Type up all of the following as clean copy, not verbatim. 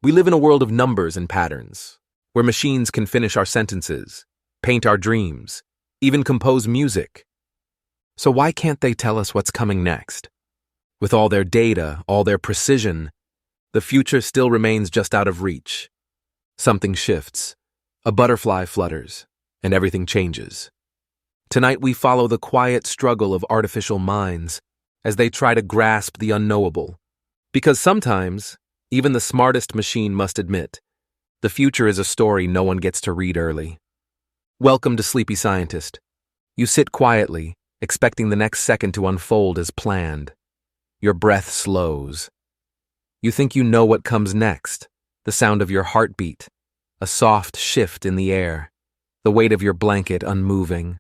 We live in a world of numbers and patterns, where machines can finish our sentences, paint our dreams, even compose music. So why can't they tell us what's coming next? With all their data, all their precision, the future still remains just out of reach. Something shifts, a butterfly flutters, and everything changes. Tonight we follow the quiet struggle of artificial minds as they try to grasp the unknowable. Because sometimes, even the smartest machine must admit, the future is a story no one gets to read early. Welcome to Sleepy Scientist. You sit quietly, expecting the next second to unfold as planned. Your breath slows. You think you know what comes next, the sound of your heartbeat, a soft shift in the air, the weight of your blanket unmoving.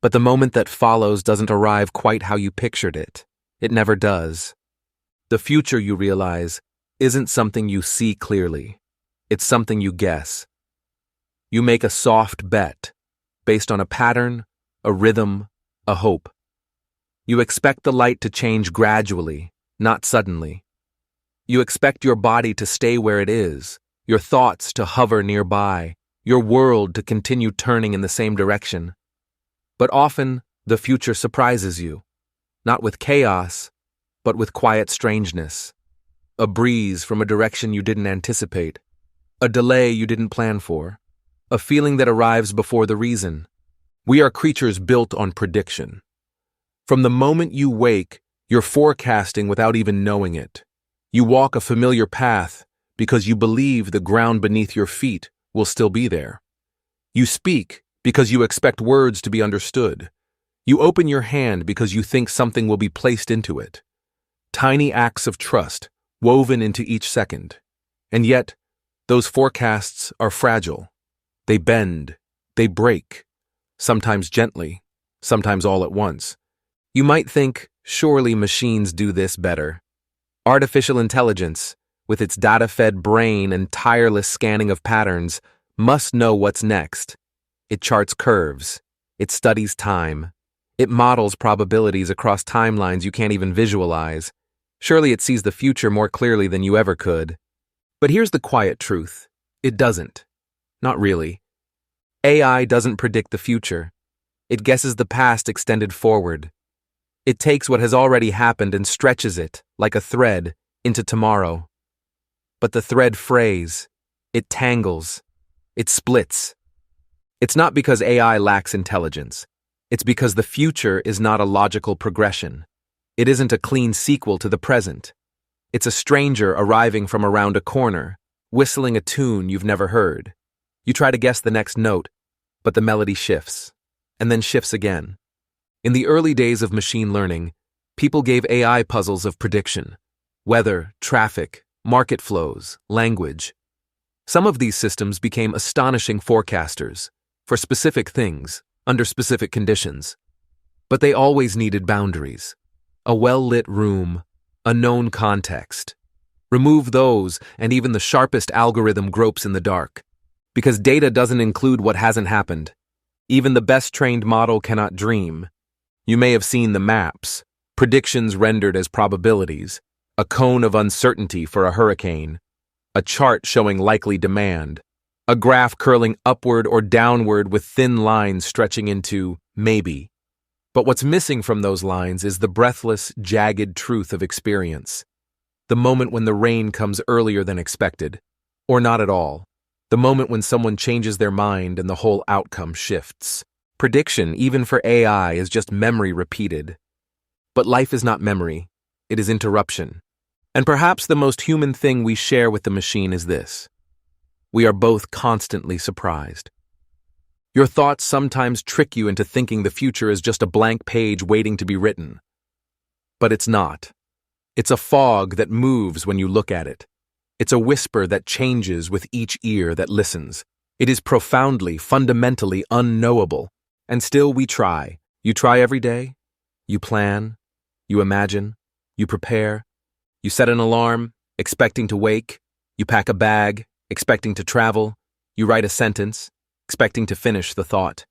But the moment that follows doesn't arrive quite how you pictured it. It never does. The future, you realize, isn't something you see clearly. It's something you guess. You make a soft bet, based on a pattern, a rhythm, a hope. You expect the light to change gradually, not suddenly. You expect your body to stay where it is, your thoughts to hover nearby, your world to continue turning in the same direction. But often, the future surprises you, not with chaos, but with quiet strangeness. A breeze from a direction you didn't anticipate, a delay you didn't plan for, a feeling that arrives before the reason. We are creatures built on prediction. From the moment you wake, you're forecasting without even knowing it. You walk a familiar path because you believe the ground beneath your feet will still be there. You speak because you expect words to be understood. You open your hand because you think something will be placed into it. Tiny acts of trust, woven into each second. And yet, those forecasts are fragile. They bend, they break, sometimes gently, sometimes all at once. You might think, surely machines do this better. Artificial intelligence, with its data-fed brain and tireless scanning of patterns, must know what's next. It charts curves. It studies time. It models probabilities across timelines you can't even visualize. Surely it sees the future more clearly than you ever could. But here's the quiet truth. It doesn't. Not really. AI doesn't predict the future. It guesses the past extended forward. It takes what has already happened and stretches it, like a thread, into tomorrow. But the thread frays. It tangles. It splits. It's not because AI lacks intelligence. It's because the future is not a logical progression. It isn't a clean sequel to the present. It's a stranger arriving from around a corner, whistling a tune you've never heard. You try to guess the next note, but the melody shifts, and then shifts again. In the early days of machine learning, people gave AI puzzles of prediction: weather, traffic, market flows, language. Some of these systems became astonishing forecasters for specific things, under specific conditions. But they always needed boundaries. A well-lit room, a known context. Remove those, and even the sharpest algorithm gropes in the dark. Because data doesn't include what hasn't happened. Even the best-trained model cannot dream. You may have seen the maps, predictions rendered as probabilities, a cone of uncertainty for a hurricane, a chart showing likely demand, a graph curling upward or downward with thin lines stretching into maybe. But what's missing from those lines is the breathless, jagged truth of experience. The moment when the rain comes earlier than expected, or not at all. The moment when someone changes their mind and the whole outcome shifts. Prediction, even for AI, is just memory repeated. But life is not memory, it is interruption. And perhaps the most human thing we share with the machine is this: we are both constantly surprised. Your thoughts sometimes trick you into thinking the future is just a blank page waiting to be written. But it's not. It's a fog that moves when you look at it. It's a whisper that changes with each ear that listens. It is profoundly, fundamentally unknowable. And still we try. You try every day. You plan. You imagine. You prepare. You set an alarm, expecting to wake. You pack a bag, expecting to travel. You write a sentence, expecting to finish the thought.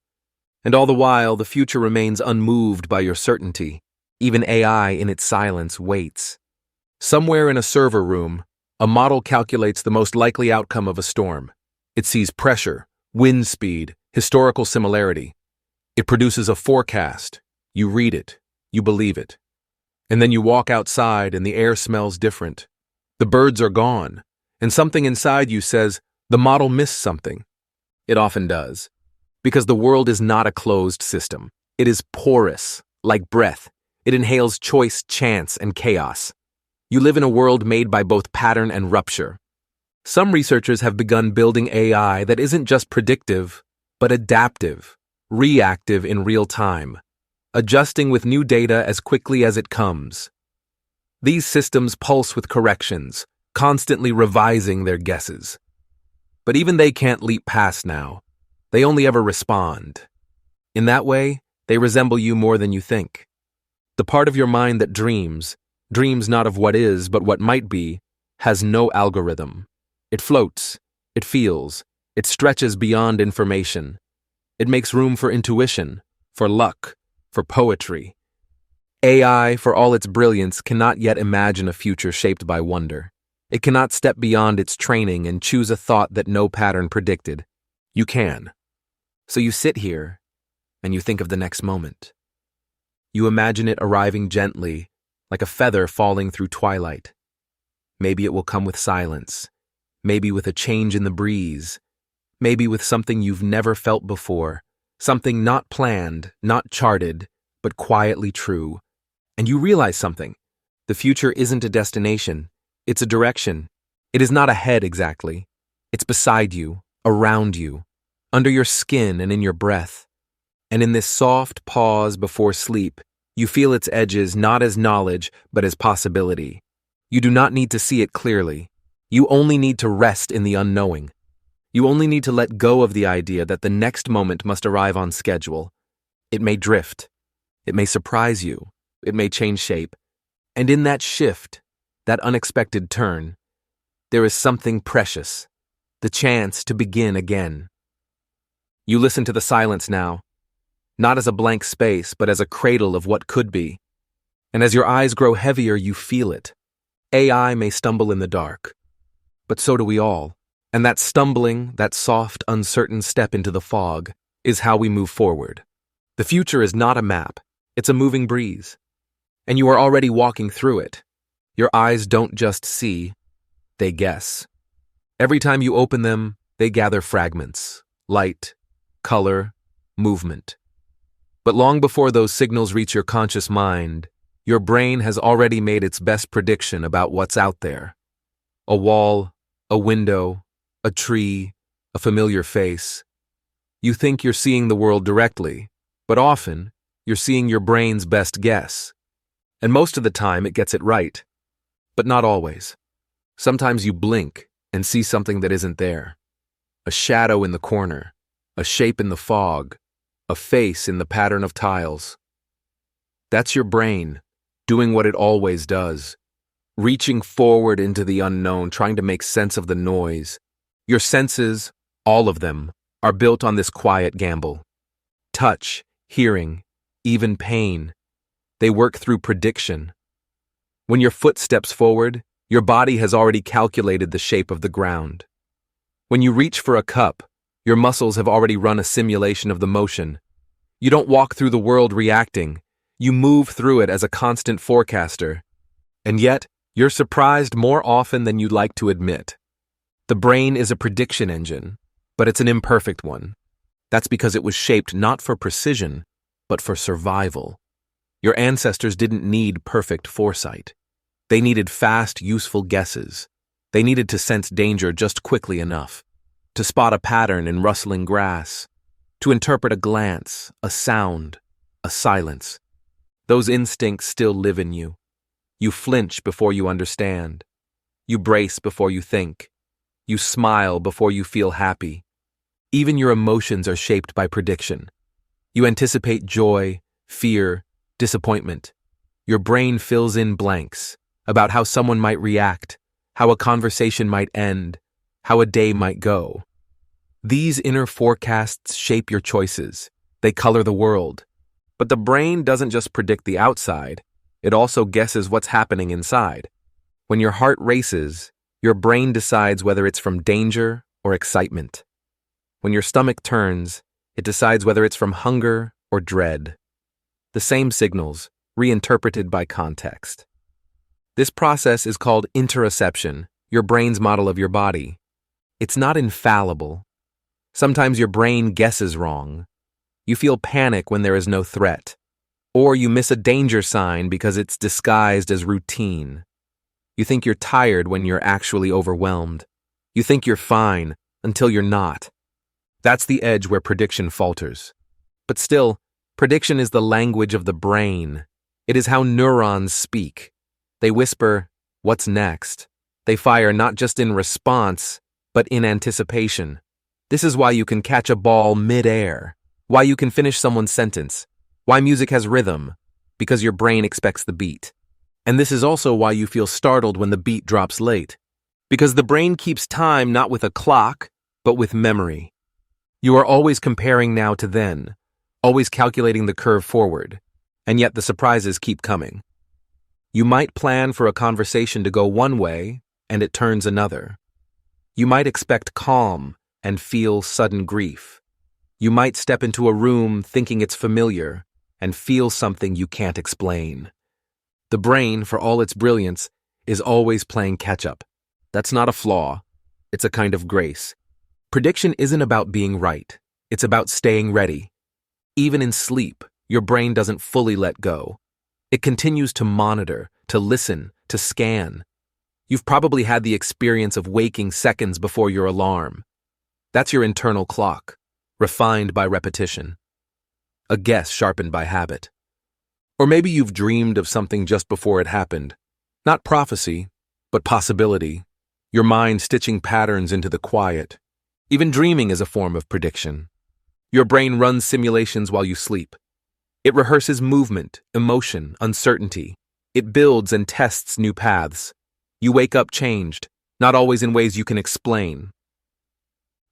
And all the while, the future remains unmoved by your certainty. Even AI in its silence waits. Somewhere in a server room, A model calculates the most likely outcome of a storm. It sees pressure, wind speed, historical similarity. It produces a forecast. You read it. You believe it. And then you walk outside and the air smells different. The birds are gone, and something inside you says, the model missed something. It often does. Because the world is not a closed system. It is porous, like breath. It inhales choice, chance, and chaos. You live in a world made by both pattern and rupture. Some researchers have begun building AI that isn't just predictive, but adaptive, reactive in real time, adjusting with new data as quickly as it comes. These systems pulse with corrections, constantly revising their guesses. But even they can't leap past now. They only ever respond. In that way, they resemble you more than you think. The part of your mind that dreams not of what is, but what might be, has no algorithm. It floats, it feels, it stretches beyond information. It makes room for intuition, for luck, for poetry. AI, for all its brilliance, cannot yet imagine a future shaped by wonder. It cannot step beyond its training and choose a thought that no pattern predicted. You can. So you sit here, and you think of the next moment. You imagine it arriving gently, like a feather falling through twilight. Maybe it will come with silence, maybe with a change in the breeze, maybe with something you've never felt before, something not planned, not charted, but quietly true. And you realize something. The future isn't a destination, it's a direction. It is not ahead exactly. It's beside you, around you, under your skin and in your breath. And in this soft pause before sleep, you feel its edges not as knowledge, but as possibility. You do not need to see it clearly. You only need to rest in the unknowing. You only need to let go of the idea that the next moment must arrive on schedule. It may drift. It may surprise you. It may change shape. And in that shift, that unexpected turn, there is something precious, the chance to begin again. You listen to the silence now, not as a blank space, but as a cradle of what could be. And as your eyes grow heavier, you feel it. AI may stumble in the dark, but so do we all. And that stumbling, that soft, uncertain step into the fog, is how we move forward. The future is not a map, it's a moving breeze. And you are already walking through it. Your eyes don't just see, they guess. Every time you open them, they gather fragments, light, color, movement. But long before those signals reach your conscious mind, your brain has already made its best prediction about what's out there. A wall, a window, a tree, a familiar face. You think you're seeing the world directly, but often you're seeing your brain's best guess. And most of the time it gets it right. But not always. Sometimes you blink and see something that isn't there. A shadow in the corner, a shape in the fog, a face in the pattern of tiles. That's your brain, doing what it always does, reaching forward into the unknown, trying to make sense of the noise. Your senses, all of them, are built on this quiet gamble. Touch, hearing, even pain. They work through prediction. When your foot steps forward, your body has already calculated the shape of the ground. When you reach for a cup, your muscles have already run a simulation of the motion. You don't walk through the world reacting. You move through it as a constant forecaster. And yet, you're surprised more often than you'd like to admit. The brain is a prediction engine, but it's an imperfect one. That's because it was shaped not for precision, but for survival. Your ancestors didn't need perfect foresight. They needed fast, useful guesses. They needed to sense danger just quickly enough, to spot a pattern in rustling grass, to interpret a glance, a sound, a silence. Those instincts still live in you. You flinch before you understand. You brace before you think. You smile before you feel happy. Even your emotions are shaped by prediction. You anticipate joy, fear, disappointment. Your brain fills in blanks about how someone might react, how a conversation might end, how a day might go. These inner forecasts shape your choices. They color the world. But the brain doesn't just predict the outside, it also guesses what's happening inside. When your heart races, Your brain decides whether it's from danger or excitement. When your stomach turns, it decides whether it's from hunger or dread. The same signals, reinterpreted by context. This process is called interoception, your brain's model of your body. It's not infallible. Sometimes your brain guesses wrong. You feel panic when there is no threat, or you miss a danger sign because it's disguised as routine. You think you're tired when you're actually overwhelmed. You think you're fine until you're not. That's the edge where prediction falters. But still, prediction is the language of the brain. It is how neurons speak. They whisper, "What's next?" They fire not just in response, but in anticipation. This is why you can catch a ball mid-air, why you can finish someone's sentence, why music has rhythm, because your brain expects the beat. And this is also why you feel startled when the beat drops late, because the brain keeps time not with a clock, but with memory. You are always comparing now to then, always calculating the curve forward, and yet the surprises keep coming. You might plan for a conversation to go one way, and it turns another. You might expect calm and feel sudden grief. You might step into a room thinking it's familiar and feel something you can't explain. The brain, for all its brilliance, is always playing catch-up. That's not a flaw. It's a kind of grace. Prediction isn't about being right. It's about staying ready. Even in sleep, your brain doesn't fully let go. It continues to monitor, to listen, to scan. You've probably had the experience of waking seconds before your alarm. That's your internal clock, refined by repetition. A guess sharpened by habit. Or maybe you've dreamed of something just before it happened. Not prophecy, but possibility. Your mind stitching patterns into the quiet. Even dreaming is a form of prediction. Your brain runs simulations while you sleep. It rehearses movement, emotion, uncertainty. It builds and tests new paths. You wake up changed, not always in ways you can explain.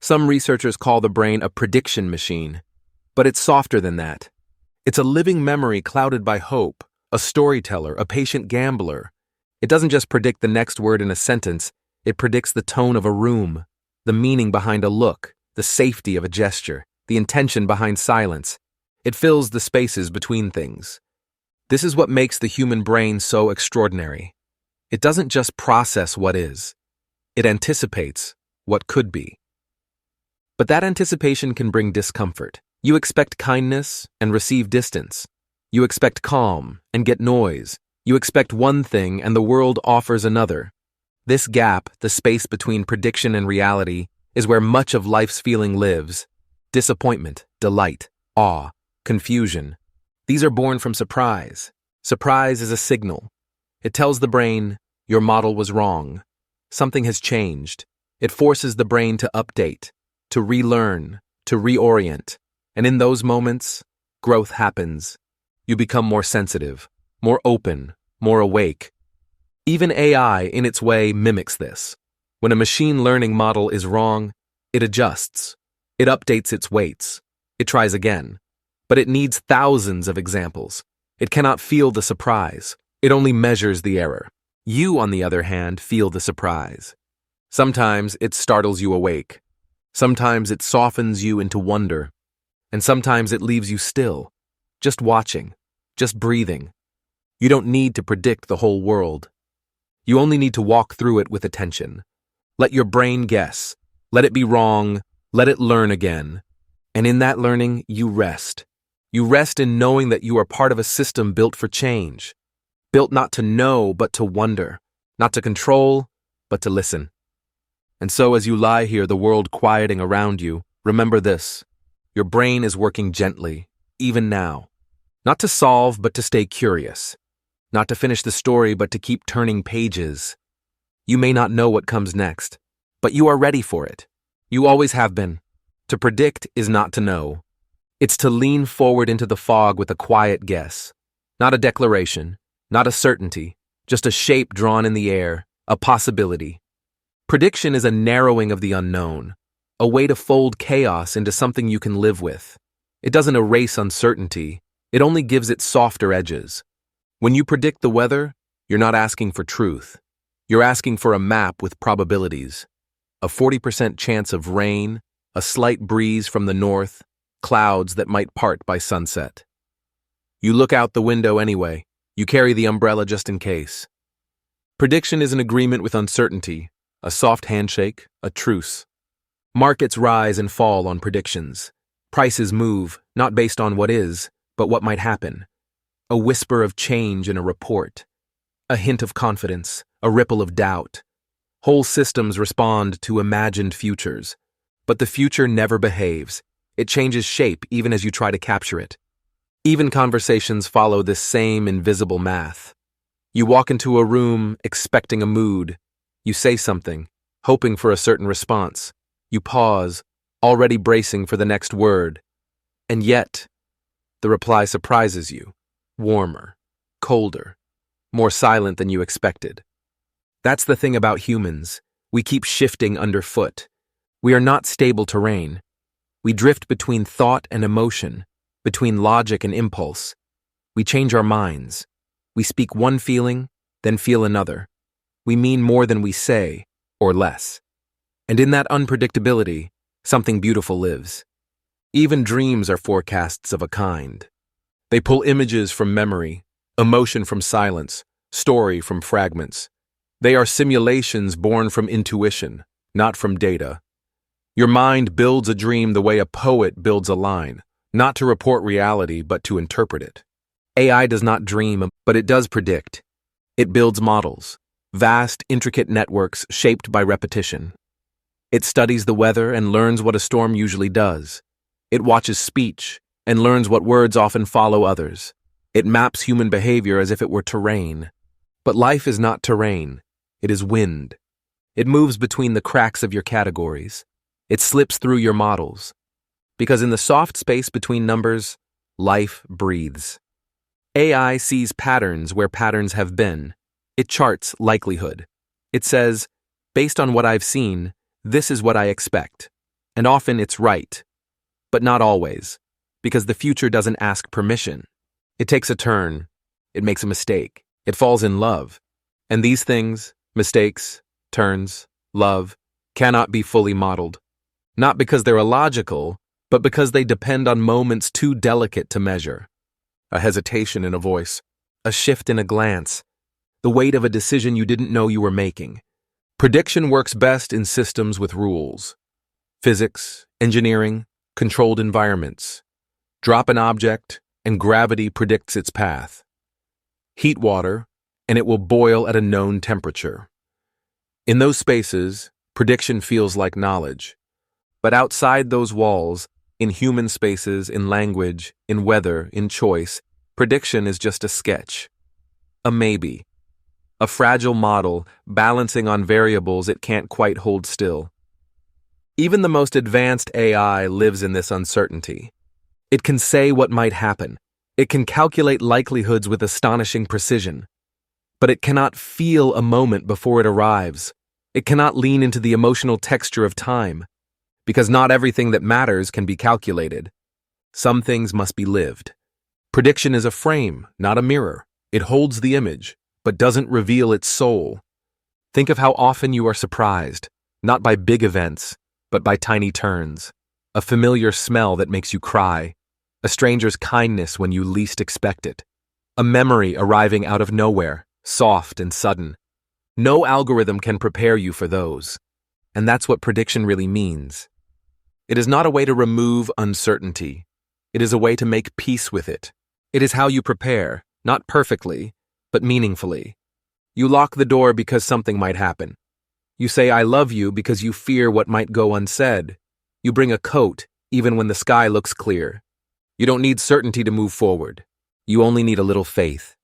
Some researchers call the brain a prediction machine, but it's softer than that. It's a living memory clouded by hope, a storyteller, a patient gambler. It doesn't just predict the next word in a sentence, it predicts the tone of a room, the meaning behind a look, the safety of a gesture, the intention behind silence. It fills the spaces between things. This is what makes the human brain so extraordinary. It doesn't just process what is. It anticipates what could be. But that anticipation can bring discomfort. You expect kindness and receive distance. You expect calm and get noise. You expect one thing and the world offers another. This gap, the space between prediction and reality, is where much of life's feeling lives. Disappointment, delight, awe, confusion. These are born from surprise. Surprise is a signal. It tells the brain, your model was wrong. Something has changed. It forces the brain to update, to relearn, to reorient. And in those moments, growth happens. You become more sensitive, more open, more awake. Even AI, in its way, mimics this. When a machine learning model is wrong, it adjusts. It updates its weights. It tries again. But it needs thousands of examples. It cannot feel the surprise. It only measures the error. You, on the other hand, feel the surprise. Sometimes it startles you awake. Sometimes it softens you into wonder. And sometimes it leaves you still, just watching, just breathing. You don't need to predict the whole world. You only need to walk through it with attention. Let your brain guess. Let it be wrong. Let it learn again. And in that learning, you rest. You rest in knowing that you are part of a system built for change. Built not to know, but to wonder. Not to control, but to listen. And so as you lie here, the world quieting around you, remember this. Your brain is working gently, even now. Not to solve, but to stay curious. Not to finish the story, but to keep turning pages. You may not know what comes next, but you are ready for it. You always have been. To predict is not to know. It's to lean forward into the fog with a quiet guess. Not a declaration, not a certainty, just a shape drawn in the air, a possibility. Prediction is a narrowing of the unknown, a way to fold chaos into something you can live with. It doesn't erase uncertainty, it only gives it softer edges. When you predict the weather, you're not asking for truth. You're asking for a map with probabilities. A 40% chance of rain, a slight breeze from the north, clouds that might part by sunset. You look out the window anyway. You carry the umbrella just in case. Prediction is an agreement with uncertainty, a soft handshake, a truce. Markets rise and fall on predictions. Prices move, not based on what is, but what might happen. A whisper of change in a report. A hint of confidence, a ripple of doubt. Whole systems respond to imagined futures. But the future never behaves. It changes shape even as you try to capture it. Even conversations follow this same invisible math. You walk into a room expecting a mood. You say something, hoping for a certain response. You pause, already bracing for the next word. And yet, the reply surprises you. Warmer, colder, more silent than you expected. That's the thing about humans. We keep shifting underfoot. We are not stable terrain. We drift between thought and emotion, between logic and impulse. We change our minds. We speak one feeling, then feel another. We mean more than we say, or less. And in that unpredictability, something beautiful lives. Even dreams are forecasts of a kind. They pull images from memory, emotion from silence, story from fragments. They are simulations born from intuition, not from data. Your mind builds a dream the way a poet builds a line, not to report reality, but to interpret it. AI does not dream, but it does predict. It builds models, vast, intricate networks shaped by repetition. It studies the weather and learns what a storm usually does. It watches speech and learns what words often follow others. It maps human behavior as if it were terrain. But life is not terrain. It is wind. It moves between the cracks of your categories. It slips through your models. Because in the soft space between numbers, life breathes. AI sees patterns where patterns have been. It charts likelihood. It says, based on what I've seen, this is what I expect. And often it's right. But not always. Because the future doesn't ask permission. It takes a turn. It makes a mistake. It falls in love. And these things, mistakes, turns, love, cannot be fully modeled. Not because they're illogical, but because they depend on moments too delicate to measure. A hesitation in a voice, a shift in a glance, the weight of a decision you didn't know you were making. Prediction works best in systems with rules. Physics, engineering, controlled environments. Drop an object, and gravity predicts its path. Heat water, and it will boil at a known temperature. In those spaces, prediction feels like knowledge. But outside those walls, in human spaces, in language, in weather, in choice, prediction is just a sketch. A maybe. A fragile model balancing on variables it can't quite hold still. Even the most advanced AI lives in this uncertainty. It can say what might happen. It can calculate likelihoods with astonishing precision. But it cannot feel a moment before it arrives. It cannot lean into the emotional texture of time. Because not everything that matters can be calculated. Some things must be lived. Prediction is a frame, not a mirror. It holds the image, but doesn't reveal its soul. Think of how often you are surprised, not by big events, but by tiny turns. A familiar smell that makes you cry. A stranger's kindness when you least expect it. A memory arriving out of nowhere, soft and sudden. No algorithm can prepare you for those. And that's what prediction really means. It is not a way to remove uncertainty. It is a way to make peace with it. It is how you prepare, not perfectly, but meaningfully. You lock the door because something might happen. You say, I love you because you fear what might go unsaid. You bring a coat, even when the sky looks clear. You don't need certainty to move forward. You only need a little faith.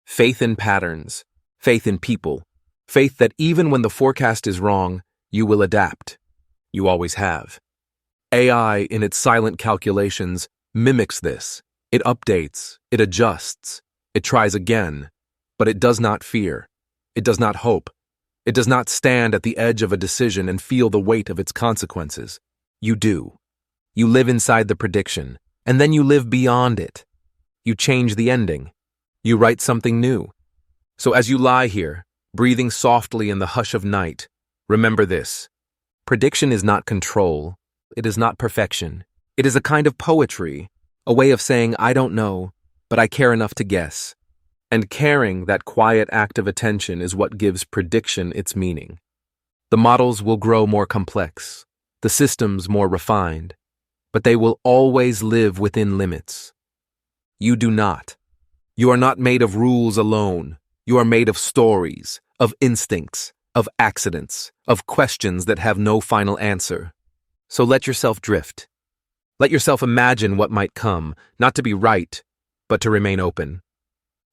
Faith in patterns. Faith in people. Faith that even when the forecast is wrong, you will adapt. You always have. AI, in its silent calculations, mimics this. It updates. It adjusts. It tries again. But it does not fear. It does not hope. It does not stand at the edge of a decision and feel the weight of its consequences. You do. You live inside the prediction, and then you live beyond it. You change the ending. You write something new. So as you lie here, breathing softly in the hush of night. Remember this. Prediction is not control. It is not perfection. It is a kind of poetry, a way of saying, I don't know, but I care enough to guess. And caring, that quiet act of attention, is what gives prediction its meaning. The models will grow more complex, the systems more refined, but they will always live within limits. You do not. You are not made of rules alone. You are made of stories, of instincts, of accidents, of questions that have no final answer. So let yourself drift. Let yourself imagine what might come, not to be right, but to remain open.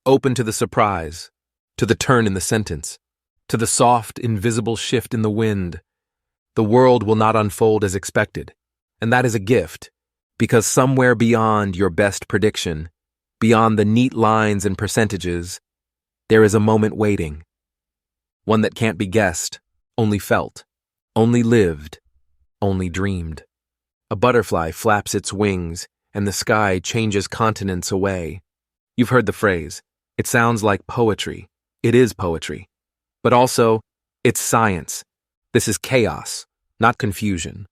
Open to the surprise, to the turn in the sentence, to the soft, invisible shift in the wind. The world will not unfold as expected, and that is a gift, because somewhere beyond your best prediction, beyond the neat lines and percentages, there is a moment waiting. One that can't be guessed, only felt, only lived, only dreamed. A butterfly flaps its wings, and the sky changes continents away. You've heard the phrase, it sounds like poetry. It is poetry. But also, it's science. This is chaos, not confusion.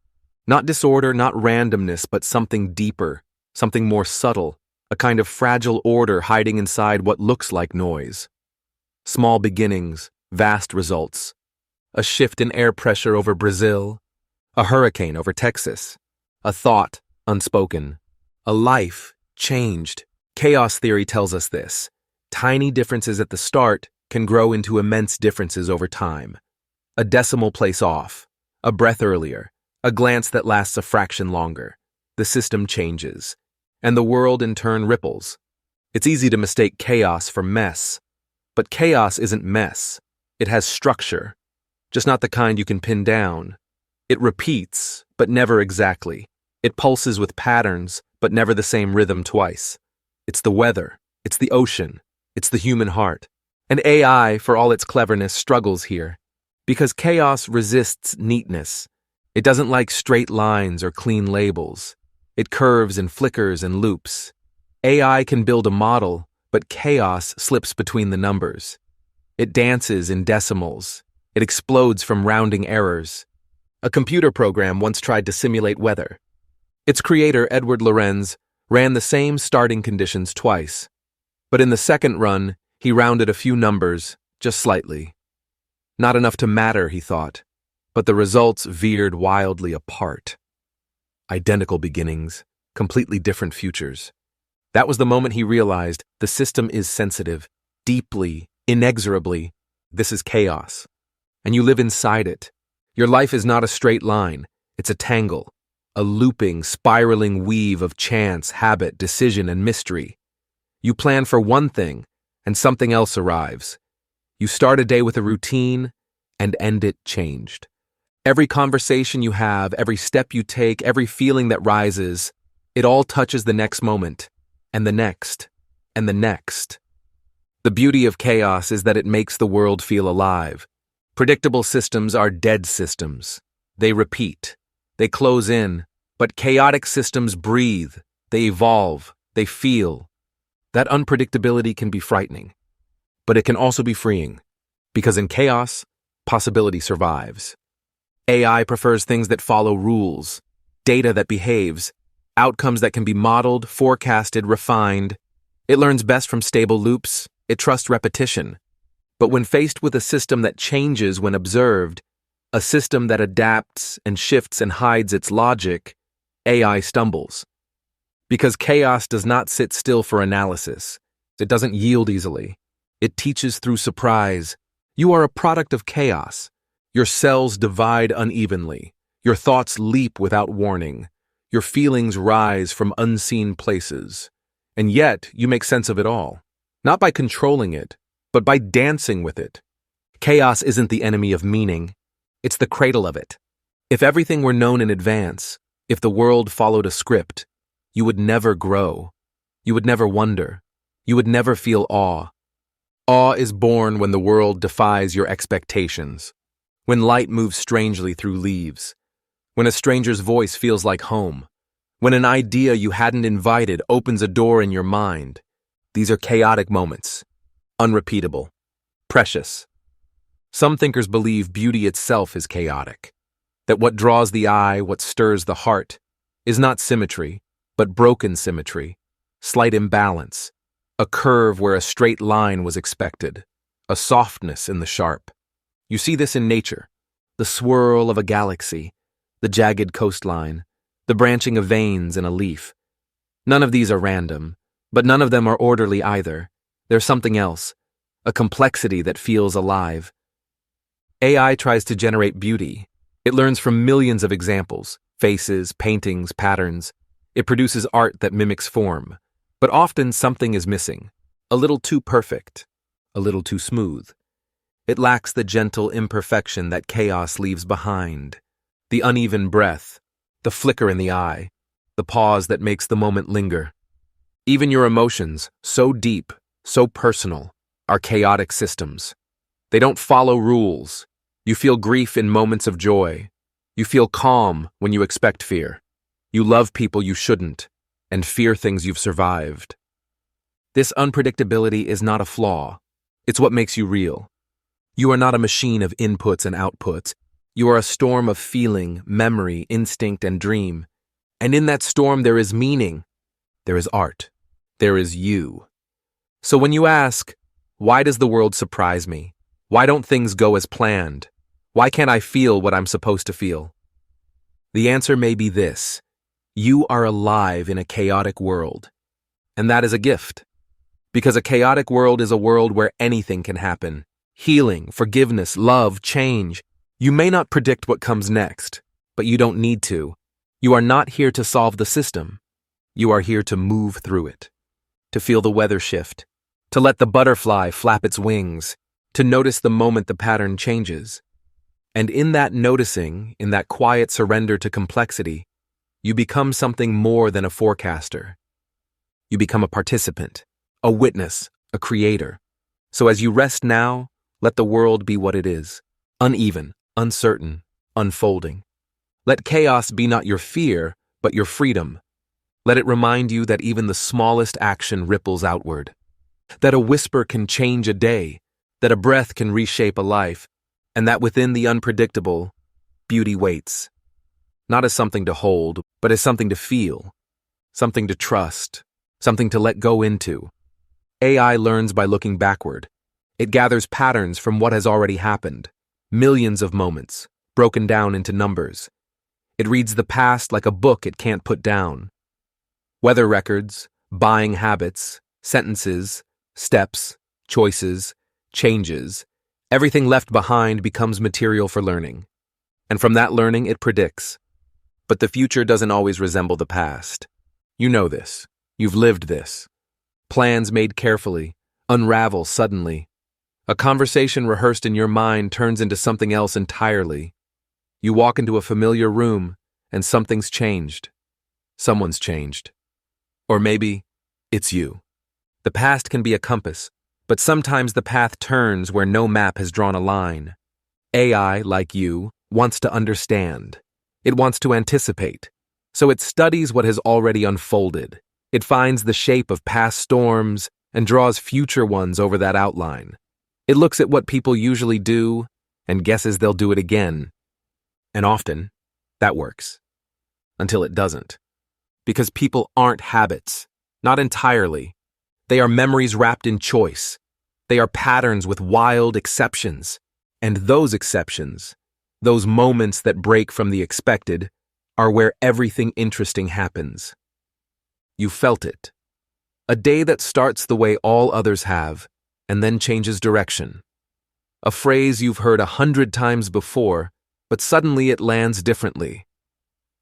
Not disorder, not randomness, but something deeper, something more subtle, a kind of fragile order hiding inside what looks like noise. Small beginnings, vast results. A shift in air pressure over Brazil, a hurricane over Texas, a thought unspoken, a life changed. Chaos theory tells us this. Tiny differences at the start can grow into immense differences over time. A decimal place off, a breath earlier, a glance that lasts a fraction longer. The system changes, and the world in turn ripples. It's easy to mistake chaos for mess, but chaos isn't mess. It has structure, just not the kind you can pin down. It repeats, but never exactly. It pulses with patterns, but never the same rhythm twice. It's the weather, it's the ocean, it's the human heart. And AI, for all its cleverness, struggles here. Because chaos resists neatness. It doesn't like straight lines or clean labels. It curves and flickers and loops. AI can build a model, but chaos slips between the numbers. It dances in decimals. It explodes from rounding errors. A computer program once tried to simulate weather. Its creator, Edward Lorenz, ran the same starting conditions twice. But in the second run, he rounded a few numbers, just slightly. Not enough to matter, he thought, but the results veered wildly apart. Identical beginnings, completely different futures. That was the moment he realized the system is sensitive, deeply, inexorably. This is chaos. And you live inside it. Your life is not a straight line. It's a tangle, a looping, spiraling weave of chance, habit, decision, and mystery. You plan for one thing, and something else arrives. You start a day with a routine, and end it changed. Every conversation you have, every step you take, every feeling that rises, it all touches the next moment, and the next, and the next. The beauty of chaos is that it makes the world feel alive. Predictable systems are dead systems. They repeat. They close in. But chaotic systems breathe. They evolve. They feel. That unpredictability can be frightening. But it can also be freeing. Because in chaos, possibility survives. AI prefers things that follow rules, data that behaves, outcomes that can be modeled, forecasted, refined. It learns best from stable loops. It trusts repetition. But when faced with a system that changes when observed, a system that adapts and shifts and hides its logic, AI stumbles. Because chaos does not sit still for analysis. It doesn't yield easily. It teaches through surprise. You are a product of chaos. Your cells divide unevenly. Your thoughts leap without warning. Your feelings rise from unseen places. And yet, you make sense of it all. Not by controlling it, but by dancing with it. Chaos isn't the enemy of meaning. It's the cradle of it. If everything were known in advance, if the world followed a script, you would never grow. You would never wonder. You would never feel awe. Awe is born when the world defies your expectations. When light moves strangely through leaves. When a stranger's voice feels like home. When an idea you hadn't invited opens a door in your mind. These are chaotic moments. Unrepeatable. Precious. Some thinkers believe beauty itself is chaotic, that what draws the eye, what stirs the heart, is not symmetry, but broken symmetry, slight imbalance, a curve where a straight line was expected, a softness in the sharp. You see this in nature, the swirl of a galaxy, the jagged coastline, the branching of veins in a leaf. None of these are random, but none of them are orderly either. There's something else, a complexity that feels alive. AI tries to generate beauty. It learns from millions of examples, faces, paintings, patterns. It produces art that mimics form. But often something is missing, a little too perfect, a little too smooth. It lacks the gentle imperfection that chaos leaves behind, the uneven breath, the flicker in the eye, the pause that makes the moment linger. Even your emotions, so deep, so personal, are chaotic systems. They don't follow rules. You feel grief in moments of joy. You feel calm when you expect fear. You love people you shouldn't, and fear things you've survived. This unpredictability is not a flaw. It's what makes you real. You are not a machine of inputs and outputs. You are a storm of feeling, memory, instinct, and dream. And in that storm there is meaning. There is art. There is you. So when you ask, why does the world surprise me? Why don't things go as planned? Why can't I feel what I'm supposed to feel? The answer may be this. You are alive in a chaotic world. And that is a gift. Because a chaotic world is a world where anything can happen. Healing, forgiveness, love, change. You may not predict what comes next, but you don't need to. You are not here to solve the system. You are here to move through it. To feel the weather shift. To let the butterfly flap its wings. To notice the moment the pattern changes. And in that noticing, in that quiet surrender to complexity, you become something more than a forecaster. You become a participant, a witness, a creator. So as you rest now, let the world be what it is, uneven, uncertain, unfolding. Let chaos be not your fear, but your freedom. Let it remind you that even the smallest action ripples outward, that a whisper can change a day, that a breath can reshape a life, and that within the unpredictable, beauty waits. Not as something to hold, but as something to feel, something to trust, something to let go into. AI learns by looking backward. It gathers patterns from what has already happened, millions of moments, broken down into numbers. It reads the past like a book it can't put down. Weather records, buying habits, sentences, steps, choices, changes, everything left behind becomes material for learning. And from that learning it predicts. But the future doesn't always resemble the past. You know this. You've lived this. Plans made carefully unravel suddenly. A conversation rehearsed in your mind turns into something else entirely. You walk into a familiar room and something's changed. Someone's changed. Or maybe it's you. The past can be a compass, but sometimes the path turns where no map has drawn a line. AI, like you, wants to understand. It wants to anticipate. So it studies what has already unfolded. It finds the shape of past storms and draws future ones over that outline. It looks at what people usually do and guesses they'll do it again. And often, that works. Until it doesn't. Because people aren't habits. Not entirely. They are memories wrapped in choice. They are patterns with wild exceptions. And those exceptions, those moments that break from the expected, are where everything interesting happens. You felt it. A day that starts the way all others have, and then changes direction. A phrase you've heard 100 times before, but suddenly it lands differently.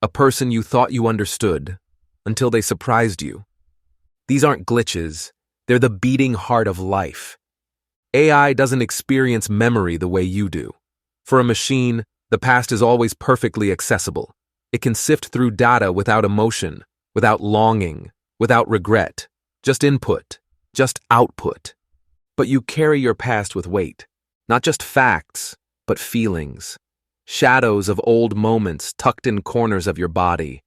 A person you thought you understood, until they surprised you. These aren't glitches, they're the beating heart of life. AI doesn't experience memory the way you do. For a machine, the past is always perfectly accessible. It can sift through data without emotion, without longing, without regret, just input, just output. But you carry your past with weight, not just facts, but feelings. Shadows of old moments tucked in corners of your body.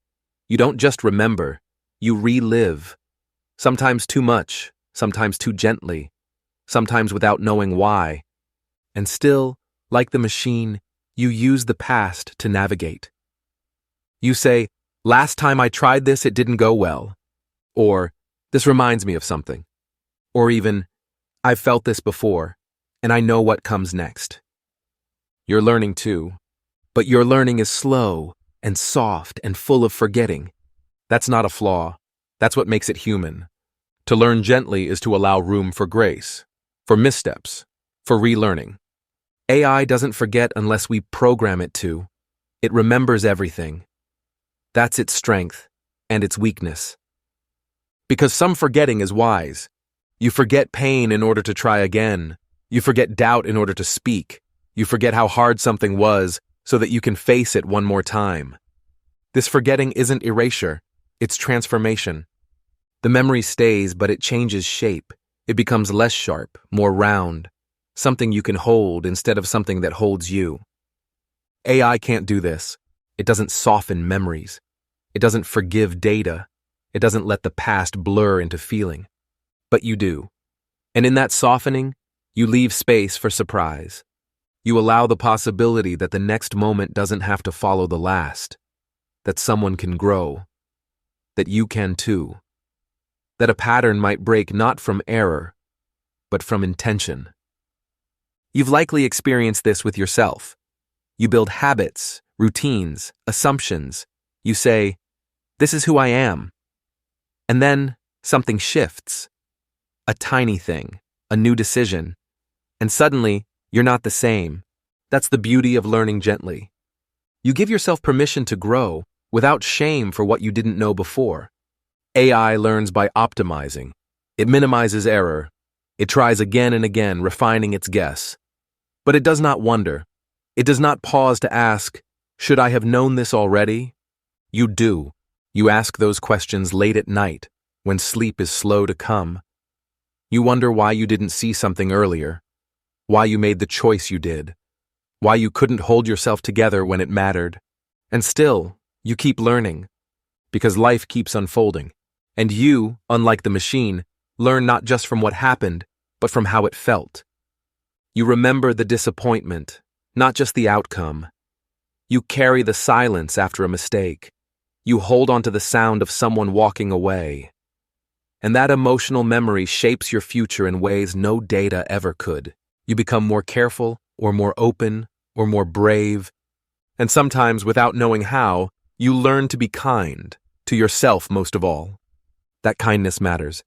You don't just remember, you relive. Sometimes too much, sometimes too gently, sometimes without knowing why. And still, Like the machine, you use the past to navigate. You say, "Last time I tried this, it didn't go well." Or, "This reminds me of something." Or even, "I've felt this before, and I know what comes next." You're learning too, but your learning is slow and soft and full of forgetting. That's not a flaw. That's what makes it human. To learn gently is to allow room for grace, for missteps, for relearning. AI doesn't forget unless we program it to. It remembers everything. That's its strength and its weakness. Because some forgetting is wise. You forget pain in order to try again. You forget doubt in order to speak. You forget how hard something was so that you can face it one more time. This forgetting isn't erasure, it's transformation. The memory stays, but it changes shape. It becomes less sharp, more round, something you can hold instead of something that holds you. AI can't do this. It doesn't soften memories. It doesn't forgive data. It doesn't let the past blur into feeling. But you do. And in that softening, you leave space for surprise. You allow the possibility that the next moment doesn't have to follow the last, that someone can grow, that you can too, that a pattern might break not from error, but from intention. You've likely experienced this with yourself. You build habits, routines, assumptions. You say, "This is who I am." And then something shifts. A tiny thing, a new decision. And suddenly, you're not the same. That's the beauty of learning gently. You give yourself permission to grow without shame for what you didn't know before. AI learns by optimizing. It minimizes error. It tries again and again, refining its guess. But it does not wonder. It does not pause to ask, "Should I have known this already?" You do. You ask those questions late at night, when sleep is slow to come. You wonder why you didn't see something earlier, why you made the choice you did, why you couldn't hold yourself together when it mattered. And still, you keep learning, because life keeps unfolding. And you, unlike the machine, learn not just from what happened, but from how it felt. You remember the disappointment, not just the outcome. You carry the silence after a mistake. You hold onto the sound of someone walking away. And that emotional memory shapes your future in ways no data ever could. You become more careful, or more open, or more brave. And sometimes, without knowing how, you learn to be kind, to yourself most of all. That kindness matters.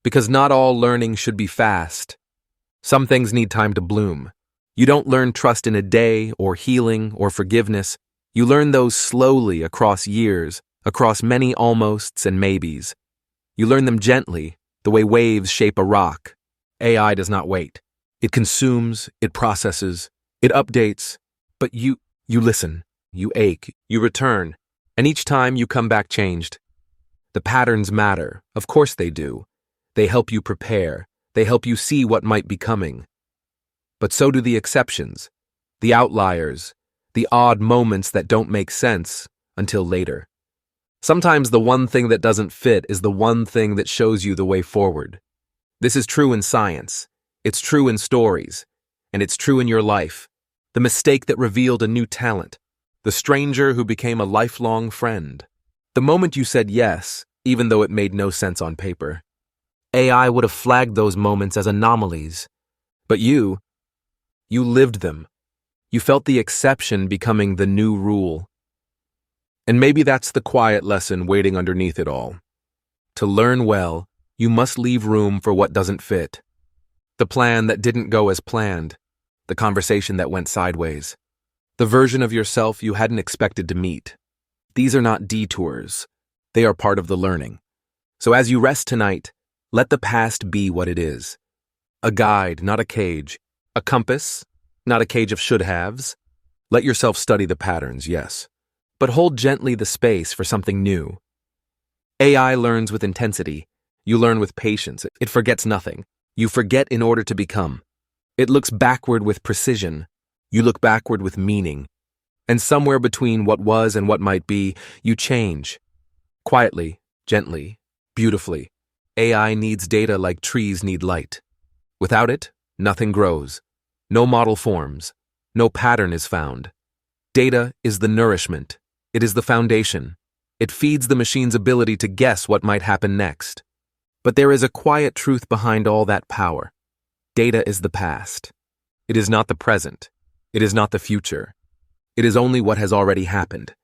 Because not all learning should be fast. Some things need time to bloom. You don't learn trust in a day, or healing, or forgiveness. You learn those slowly across years, across many almosts and maybes. You learn them gently, the way waves shape a rock. AI does not wait. It consumes, it processes, it updates, but you listen, you ache, you return, and each time you come back changed. The patterns matter, of course they do. They help you prepare, they help you see what might be coming. But so do the exceptions, the outliers, the odd moments that don't make sense until later. Sometimes the one thing that doesn't fit is the one thing that shows you the way forward. This is true in science, it's true in stories, and it's true in your life. The mistake that revealed a new talent, the stranger who became a lifelong friend, the moment you said yes, even though it made no sense on paper. AI would have flagged those moments as anomalies, but you lived them. You felt the exception becoming the new rule. And maybe that's the quiet lesson waiting underneath it all. To learn well, you must leave room for what doesn't fit. The plan that didn't go as planned, the conversation that went sideways, the version of yourself you hadn't expected to meet. These are not detours. They are part of the learning. So as you rest tonight, let the past be what it is. A guide, not a cage. A compass, not a cage of should-haves. Let yourself study the patterns, yes, but hold gently the space for something new. AI learns with intensity. You learn with patience. It forgets nothing. You forget in order to become. It looks backward with precision. You look backward with meaning. And somewhere between what was and what might be, you change. Quietly, gently, beautifully. AI needs data like trees need light. Without it, nothing grows. No model forms. no pattern is found. Data is the nourishment. It is the foundation. It feeds the machine's ability to guess what might happen next. But there is a quiet truth behind all that power. Data is the past. It is not the present. It is not the future. It is only what has already happened.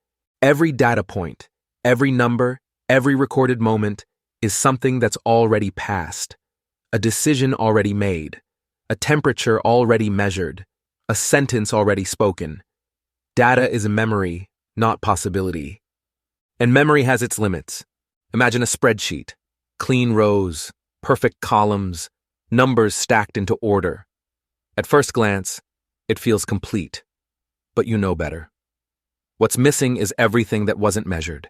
Every data point, every number, every recorded moment is something that's already passed. A decision already made. A temperature already measured. A sentence already spoken. Data is a memory, not possibility. And memory has its limits. Imagine a spreadsheet. Clean rows, perfect columns, numbers stacked into order. At first glance, it feels complete. But you know better. What's missing is everything that wasn't measured.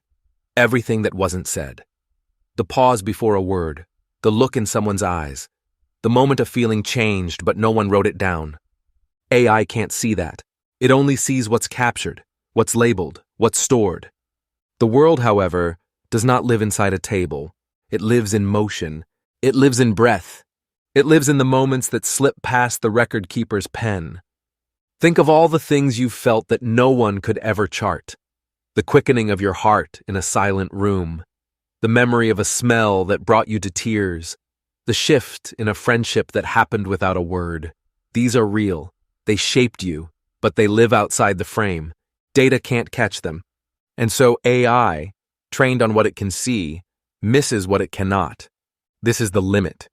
Everything that wasn't said. The pause before a word. The look in someone's eyes. The moment a feeling changed but no one wrote it down. AI can't see that. It only sees what's captured, what's labeled, what's stored. The world, however, does not live inside a table. It lives in motion. It lives in breath. It lives in the moments that slip past the record keeper's pen. Think of all the things you've felt that no one could ever chart. The quickening of your heart in a silent room. The memory of a smell that brought you to tears. The shift in a friendship that happened without a word. These are real. They shaped you, but they live outside the frame. Data can't catch them. And so AI, trained on what it can see, misses what it cannot. This is the limit.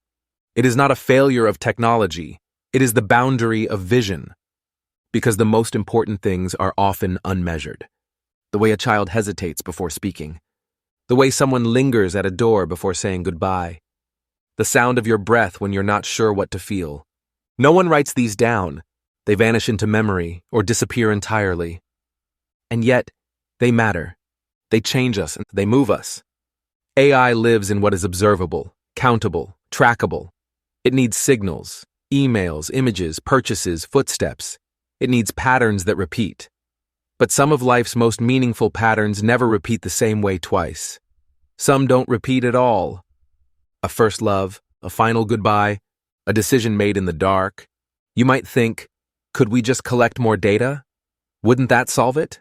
It is not a failure of technology. It is the boundary of vision. Because the most important things are often unmeasured. The way a child hesitates before speaking. The way someone lingers at a door before saying goodbye. The sound of your breath when you're not sure what to feel. No one writes these down. They vanish into memory or disappear entirely. And yet, they matter. They change us and they move us. AI lives in what is observable, countable, trackable. It needs signals, emails, images, purchases, footsteps. It needs patterns that repeat. But some of life's most meaningful patterns never repeat the same way twice. Some don't repeat at all. A first love, a final goodbye, a decision made in the dark. You might think, could we just collect more data? Wouldn't that solve it?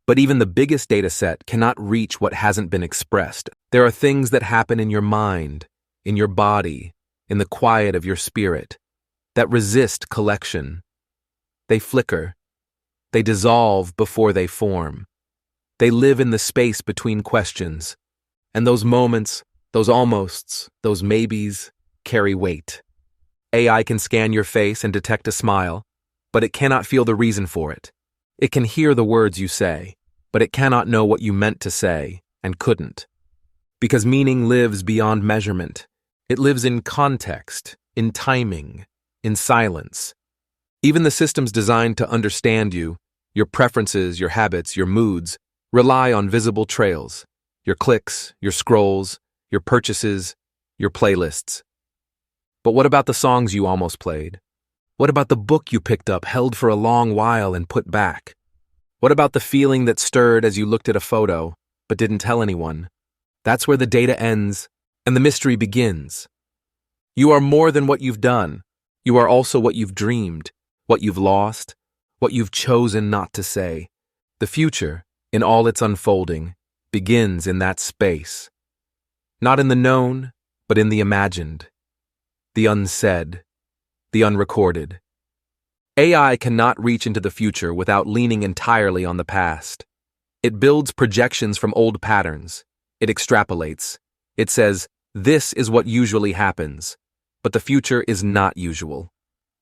But even the biggest data set cannot reach what hasn't been expressed. There are things that happen in your mind, in your body, in the quiet of your spirit, that resist collection. They flicker. They dissolve before they form. They live in the space between questions. And those moments, those almosts, those maybes, carry weight. AI can scan your face and detect a smile, but it cannot feel the reason for it. It can hear the words you say, but it cannot know what you meant to say and couldn't. Because meaning lives beyond measurement. It lives in context, in timing, in silence. Even the systems designed to understand you, your preferences, your habits, your moods, rely on visible trails. Your clicks, your scrolls, your purchases, your playlists. But what about the songs you almost played? What about the book you picked up, held for a long while and put back? What about the feeling that stirred as you looked at a photo, but didn't tell anyone? That's where the data ends and the mystery begins. You are more than what you've done. You are also what you've dreamed, what you've lost, what you've chosen not to say. The future, in all its unfolding, begins in that space. Not in the known, but in the imagined, the unsaid, the unrecorded. AI cannot reach into the future without leaning entirely on the past. It builds projections from old patterns. It extrapolates. It says, this is what usually happens. But the future is not usual.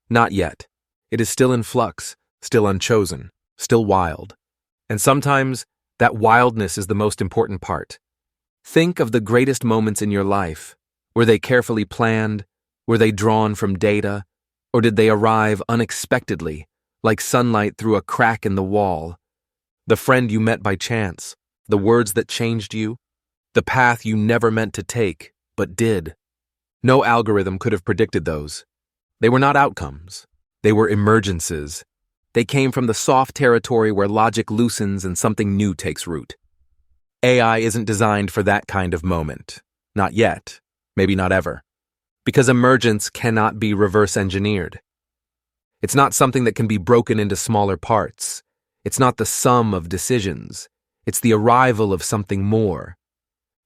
Not yet. It is still in flux, still unchosen, still wild. And sometimes, that wildness is the most important part. Think of the greatest moments in your life. Were they carefully planned? Were they drawn from data? Or did they arrive unexpectedly, like sunlight through a crack in the wall? The friend you met by chance, the words that changed you, the path you never meant to take, but did. No algorithm could have predicted those. They were not outcomes. They were emergences. They came from the soft territory where logic loosens and something new takes root. AI isn't designed for that kind of moment. Not yet. Maybe not ever. Because emergence cannot be reverse engineered. It's not something that can be broken into smaller parts. It's not the sum of decisions. It's the arrival of something more.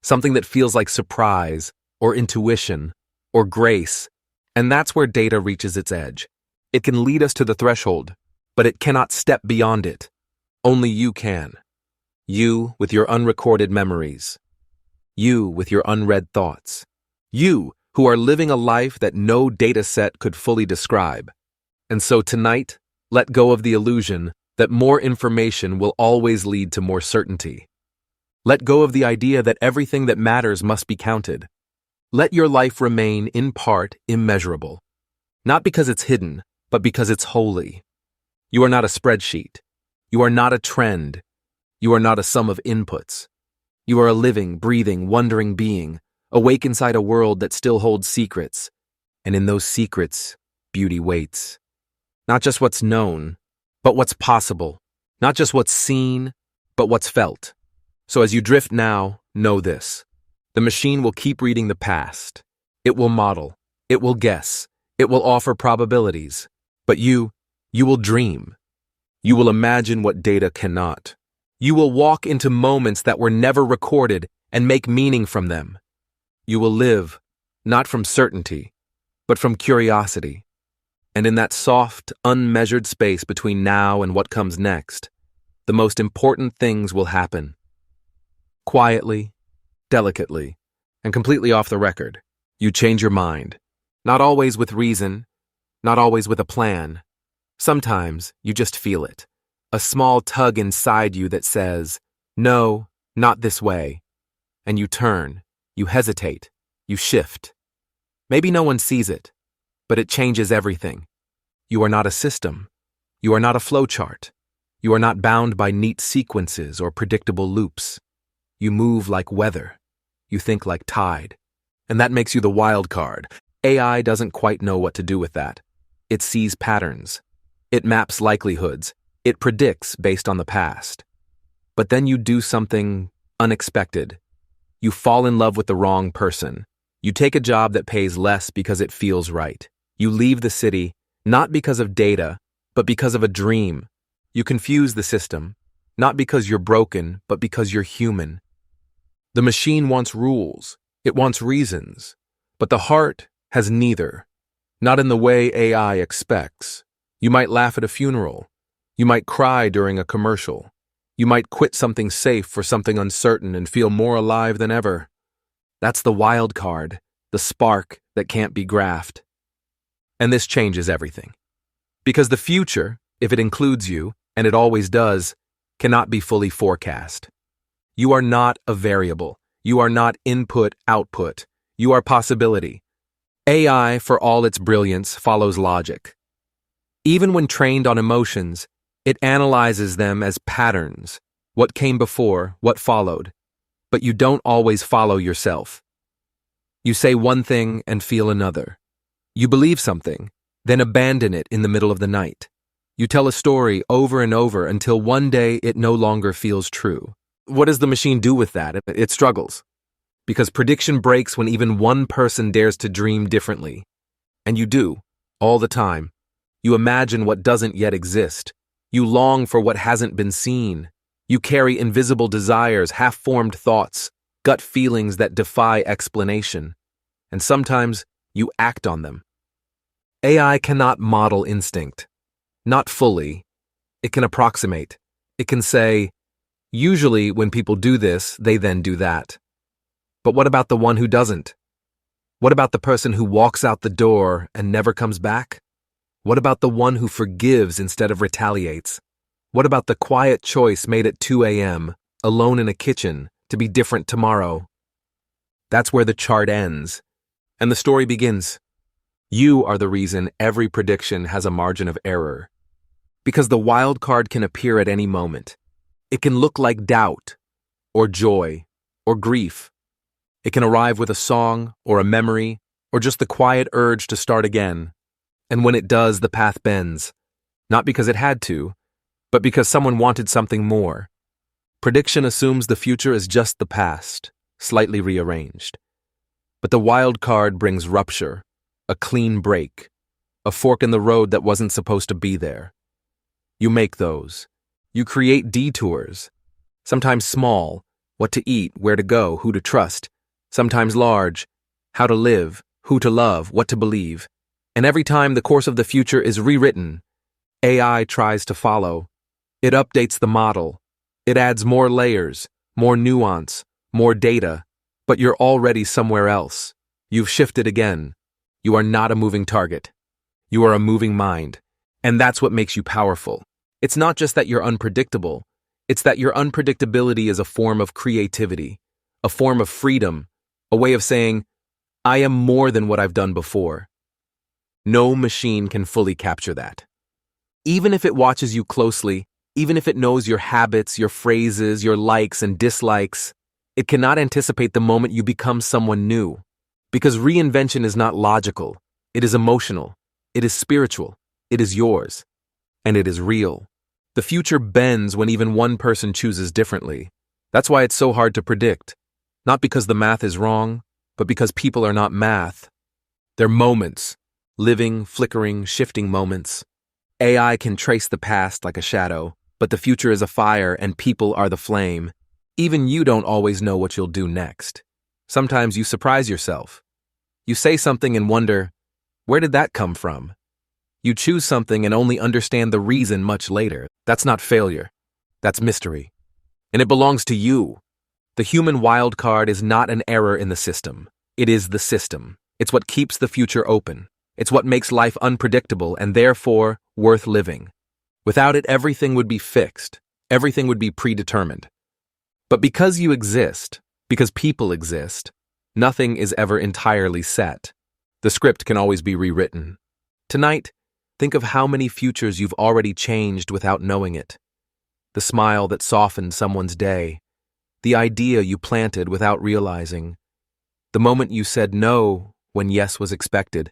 Something that feels like surprise, or intuition, or grace. And that's where data reaches its edge. It can lead us to the threshold, but it cannot step beyond it. Only you can. You with your unrecorded memories. You with your unread thoughts. You who are living a life that no data set could fully describe. And so tonight, let go of the illusion that more information will always lead to more certainty. Let go of the idea that everything that matters must be counted. Let your life remain, in part, immeasurable. Not because it's hidden, but because it's holy. You are not a spreadsheet. You are not a trend. You are not a sum of inputs. You are a living, breathing, wondering being, awake inside a world that still holds secrets. And in those secrets, beauty waits. Not just what's known, but what's possible. Not just what's seen, but what's felt. So as you drift now, know this. The machine will keep reading the past. It will model. It will guess. It will offer probabilities. But you will dream. You will imagine what data cannot. You will walk into moments that were never recorded and make meaning from them. You will live, not from certainty, but from curiosity. And in that soft, unmeasured space between now and what comes next, the most important things will happen. Quietly, delicately, and completely off the record, you change your mind. Not always with reason, not always with a plan. Sometimes you just feel it. A small tug inside you that says, no, not this way. And you turn, you hesitate, you shift. Maybe no one sees it, but it changes everything. You are not a system. You are not a flowchart. You are not bound by neat sequences or predictable loops. You move like weather. You think like tide. And that makes you the wild card. AI doesn't quite know what to do with that. It sees patterns. It maps likelihoods. It predicts based on the past. But then you do something unexpected. You fall in love with the wrong person. You take a job that pays less because it feels right. You leave the city, not because of data, but because of a dream. You confuse the system, not because you're broken, but because you're human. The machine wants rules. It wants reasons. But the heart has neither. Not in the way AI expects. You might laugh at a funeral. You might cry during a commercial. You might quit something safe for something uncertain and feel more alive than ever. That's the wild card, the spark that can't be graphed. And this changes everything. Because the future, if it includes you, and it always does, cannot be fully forecast. You are not a variable. You are not input-output. You are possibility. AI, for all its brilliance, follows logic. Even when trained on emotions, it analyzes them as patterns, what came before, what followed. But you don't always follow yourself. You say one thing and feel another. You believe something, then abandon it in the middle of the night. You tell a story over and over until one day it no longer feels true. What does the machine do with that? It struggles. Because prediction breaks when even one person dares to dream differently. And you do, all the time. You imagine what doesn't yet exist. You long for what hasn't been seen. You carry invisible desires, half-formed thoughts, gut feelings that defy explanation. And sometimes you act on them. AI cannot model instinct. Not fully. It can approximate. It can say, usually when people do this, they then do that. But what about the one who doesn't? What about the person who walks out the door and never comes back? What about the one who forgives instead of retaliates? What about the quiet choice made at 2 a.m., alone in a kitchen, to be different tomorrow? That's where the chart ends, and the story begins. You are the reason every prediction has a margin of error. Because the wild card can appear at any moment. It can look like doubt, or joy, or grief. It can arrive with a song, or a memory, or just the quiet urge to start again. And when it does, the path bends. Not because it had to, but because someone wanted something more. Prediction assumes the future is just the past, slightly rearranged. But the wild card brings rupture, a clean break. a fork in the road that wasn't supposed to be there. You make those. You create detours. Sometimes small, what to eat, where to go, who to trust. Sometimes large, how to live, who to love, what to believe. And every time the course of the future is rewritten, AI tries to follow. It updates the model. It adds more layers, more nuance, more data, but you're already somewhere else. You've shifted again. You are not a moving target. You are a moving mind. And that's what makes you powerful. It's not just that you're unpredictable. It's that your unpredictability is a form of creativity, a form of freedom, a way of saying, I am more than what I've done before. No machine can fully capture that. Even if it watches you closely, even if it knows your habits, your phrases, your likes and dislikes, it cannot anticipate the moment you become someone new. Because reinvention is not logical. It is emotional. It is spiritual. It is yours. And it is real. The future bends when even one person chooses differently. That's why it's so hard to predict. Not because the math is wrong, but because people are not math. They're moments. Living, flickering, shifting moments. AI can trace the past like a shadow, but the future is a fire and people are the flame. Even you don't always know what you'll do next. Sometimes you surprise yourself. You say something and wonder, where did that come from? You choose something and only understand the reason much later. That's not failure. That's mystery. And it belongs to you. The human wild card is not an error in the system. It is the system. It's what keeps the future open. It's what makes life unpredictable and therefore worth living. Without it, everything would be fixed. Everything would be predetermined. But because you exist, because people exist, nothing is ever entirely set. The script can always be rewritten. Tonight, think of how many futures you've already changed without knowing it. The smile that softened someone's day. The idea you planted without realizing. The moment you said no when yes was expected.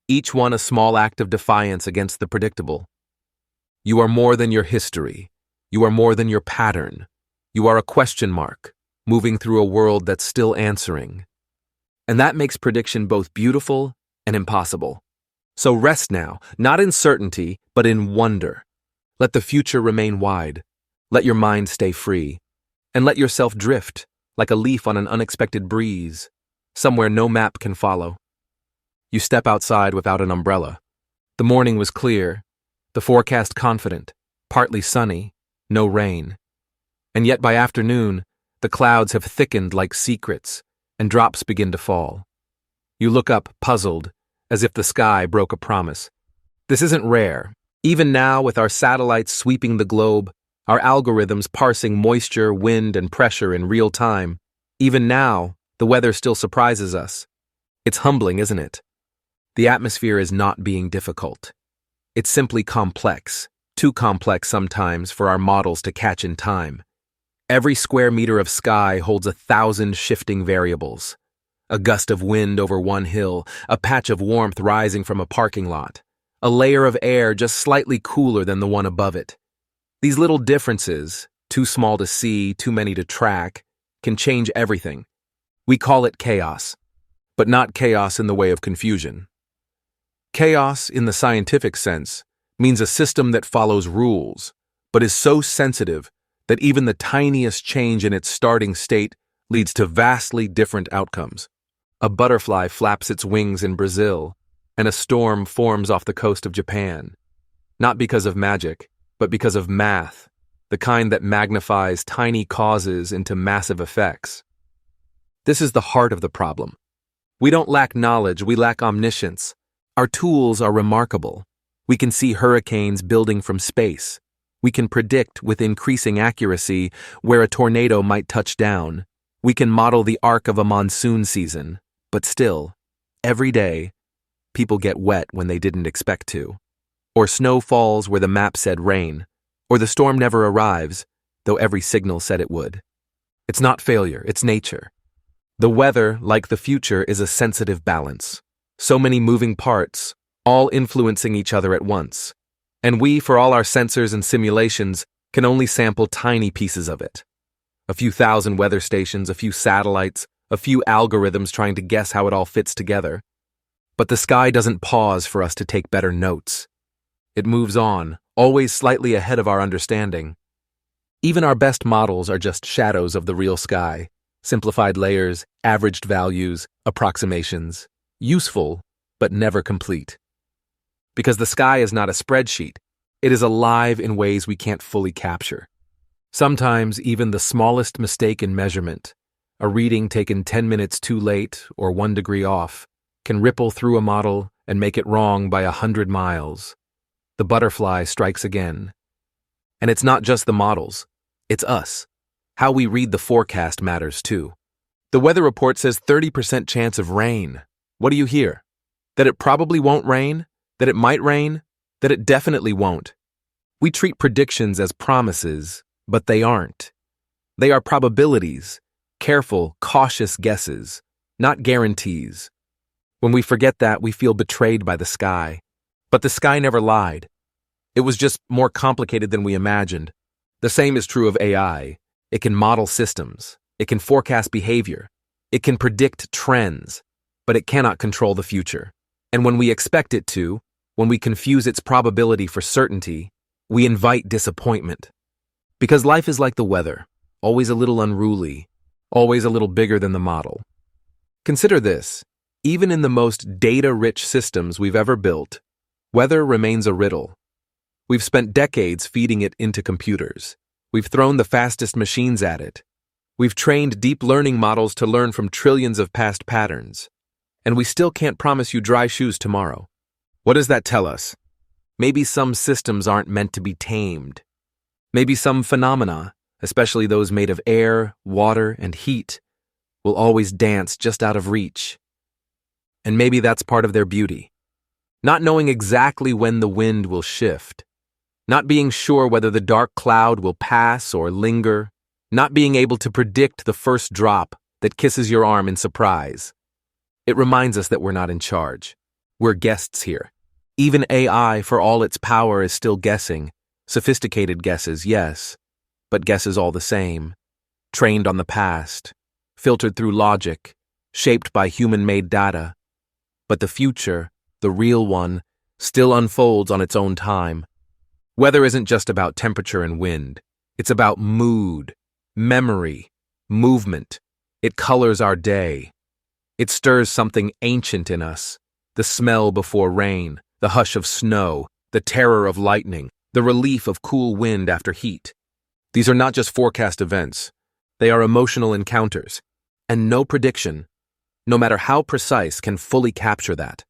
Each one a small act of defiance against the predictable. You are more than your history. You are more than your pattern. You are a question mark, moving through a world that's still answering. And that makes prediction both beautiful and impossible. So rest now, not in certainty, but in wonder. Let the future remain wide. Let your mind stay free. And let yourself drift, like a leaf on an unexpected breeze, somewhere no map can follow. You step outside without an umbrella. The morning was clear, the forecast confident, partly sunny, no rain. And yet by afternoon, the clouds have thickened like secrets, and drops begin to fall. You look up, puzzled, as if the sky broke a promise. This isn't rare. Even now, with our satellites sweeping the globe, our algorithms parsing moisture, wind, and pressure in real time, even now, the weather still surprises us. It's humbling, isn't it? The atmosphere is not being difficult. It's simply complex, too complex sometimes for our models to catch in time. Every square meter of sky holds 1,000 shifting variables. A gust of wind over one hill, a patch of warmth rising from a parking lot, a layer of air just slightly cooler than the one above it. These little differences, too small to see, too many to track, can change everything. We call it chaos, but not chaos in the way of confusion. Chaos, in the scientific sense, means a system that follows rules, but is so sensitive that even the tiniest change in its starting state leads to vastly different outcomes. A butterfly flaps its wings in Brazil, and a storm forms off the coast of Japan. Not because of magic, but because of math, the kind that magnifies tiny causes into massive effects. This is the heart of the problem. We don't lack knowledge, we lack omniscience. Our tools are remarkable. We can see hurricanes building from space. We can predict with increasing accuracy where a tornado might touch down. We can model the arc of a monsoon season. But still, every day, people get wet when they didn't expect to. Or snow falls where the map said rain. Or the storm never arrives, though every signal said it would. It's not failure, it's nature. The weather, like the future, is a sensitive balance. So many moving parts, all influencing each other at once. And we, for all our sensors and simulations, can only sample tiny pieces of it. A few thousand weather stations, a few satellites, a few algorithms trying to guess how it all fits together. But the sky doesn't pause for us to take better notes. It moves on, always slightly ahead of our understanding. Even our best models are just shadows of the real sky, simplified layers, averaged values, approximations, useful, but never complete. Because the sky is not a spreadsheet, it is alive in ways we can't fully capture. Sometimes even the smallest mistake in measurement, a reading taken 10 minutes too late or 1 degree off, can ripple through a model and make it wrong by 100 miles. The butterfly strikes again. And it's not just the models, it's us. How we read the forecast matters too. The weather report says 30% chance of rain. What do you hear? That it probably won't rain? That it might rain? That it definitely won't? We treat predictions as promises, but they aren't. They are probabilities, careful, cautious guesses, not guarantees. When we forget that, we feel betrayed by the sky. But the sky never lied. It was just more complicated than we imagined. The same is true of AI. It can model systems. It can forecast behavior. It can predict trends, but it cannot control the future. And when we expect it to, when we confuse its probability for certainty, we invite disappointment. Because life is like the weather, always a little unruly, always a little bigger than the model. Consider this. Even in the most data-rich systems we've ever built, weather remains a riddle. We've spent decades feeding it into computers. We've thrown the fastest machines at it. We've trained deep learning models to learn from trillions of past patterns. And we still can't promise you dry shoes tomorrow. What does that tell us? Maybe some systems aren't meant to be tamed. Maybe some phenomena, especially those made of air, water, and heat, will always dance just out of reach. And maybe that's part of their beauty. Not knowing exactly when the wind will shift. Not being sure whether the dark cloud will pass or linger. Not being able to predict the first drop that kisses your arm in surprise. It reminds us that we're not in charge. We're guests here. Even AI, for all its power, is still guessing. Sophisticated guesses, yes, but guesses all the same. Trained on the past, filtered through logic, shaped by human-made data. But the future, the real one, still unfolds on its own time. Weather isn't just about temperature and wind. It's about mood, memory, movement. It colors our day. It stirs something ancient in us. The smell before rain, the hush of snow, the terror of lightning, the relief of cool wind after heat. These are not just forecast events. They are emotional encounters. And no prediction, no matter how precise, can fully capture that.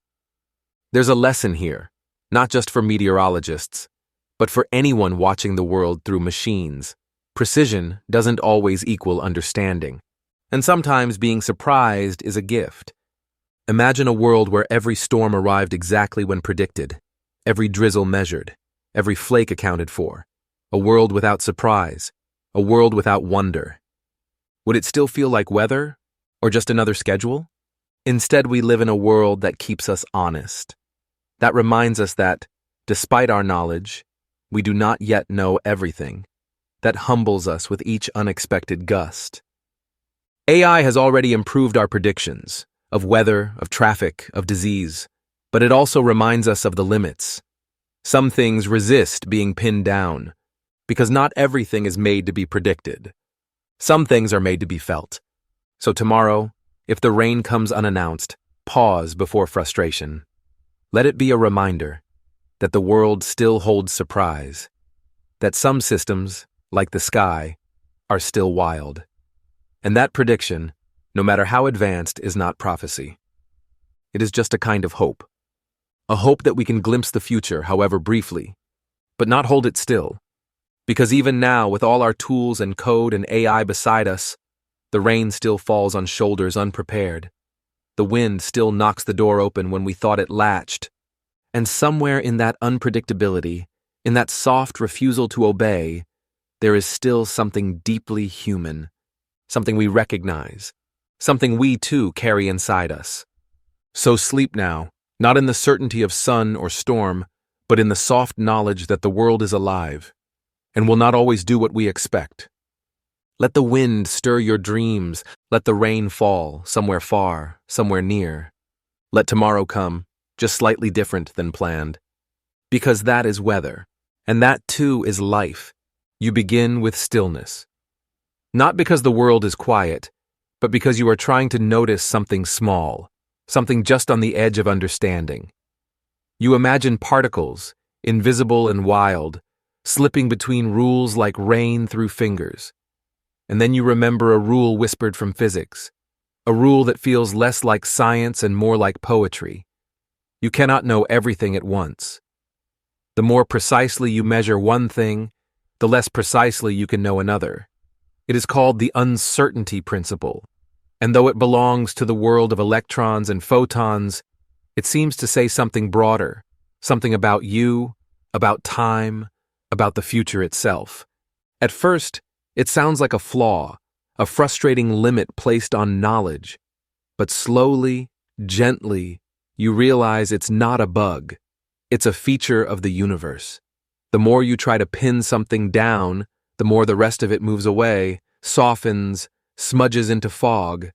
There's a lesson here, not just for meteorologists, but for anyone watching the world through machines. Precision doesn't always equal understanding. And sometimes being surprised is a gift. Imagine a world where every storm arrived exactly when predicted, every drizzle measured, every flake accounted for. A world without surprise, a world without wonder. Would it still feel like weather, or just another schedule? Instead, we live in a world that keeps us honest. That reminds us that, despite our knowledge, we do not yet know everything. That humbles us with each unexpected gust. AI has already improved our predictions of weather, of traffic, of disease, but it also reminds us of the limits. Some things resist being pinned down, because not everything is made to be predicted. Some things are made to be felt. So tomorrow, if the rain comes unannounced, pause before frustration. Let it be a reminder that the world still holds surprise, that some systems, like the sky, are still wild. And that prediction, no matter how advanced, is not prophecy. It is just a kind of hope. A hope that we can glimpse the future, however briefly, but not hold it still. Because even now, with all our tools and code and AI beside us, the rain still falls on shoulders unprepared. The wind still knocks the door open when we thought it latched. And somewhere in that unpredictability, in that soft refusal to obey, there is still something deeply human, something we recognize, something we too carry inside us. So sleep now, not in the certainty of sun or storm, but in the soft knowledge that the world is alive, and will not always do what we expect. Let the wind stir your dreams, let the rain fall, somewhere far, somewhere near. Let tomorrow come, just slightly different than planned. Because that is weather, and that too is life. You begin with stillness. Not because the world is quiet, but because you are trying to notice something small, something just on the edge of understanding. You imagine particles, invisible and wild, slipping between rules like rain through fingers. And then you remember a rule whispered from physics, a rule that feels less like science and more like poetry. You cannot know everything at once. The more precisely you measure one thing, the less precisely you can know another. It is called the uncertainty principle, and though it belongs to the world of electrons and photons, it seems to say something broader, something about you, about time, about the future itself. At first, it sounds like a flaw, a frustrating limit placed on knowledge, but slowly, gently, you realize it's not a bug. It's a feature of the universe. The more you try to pin something down, the more the rest of it moves away, softens, smudges into fog.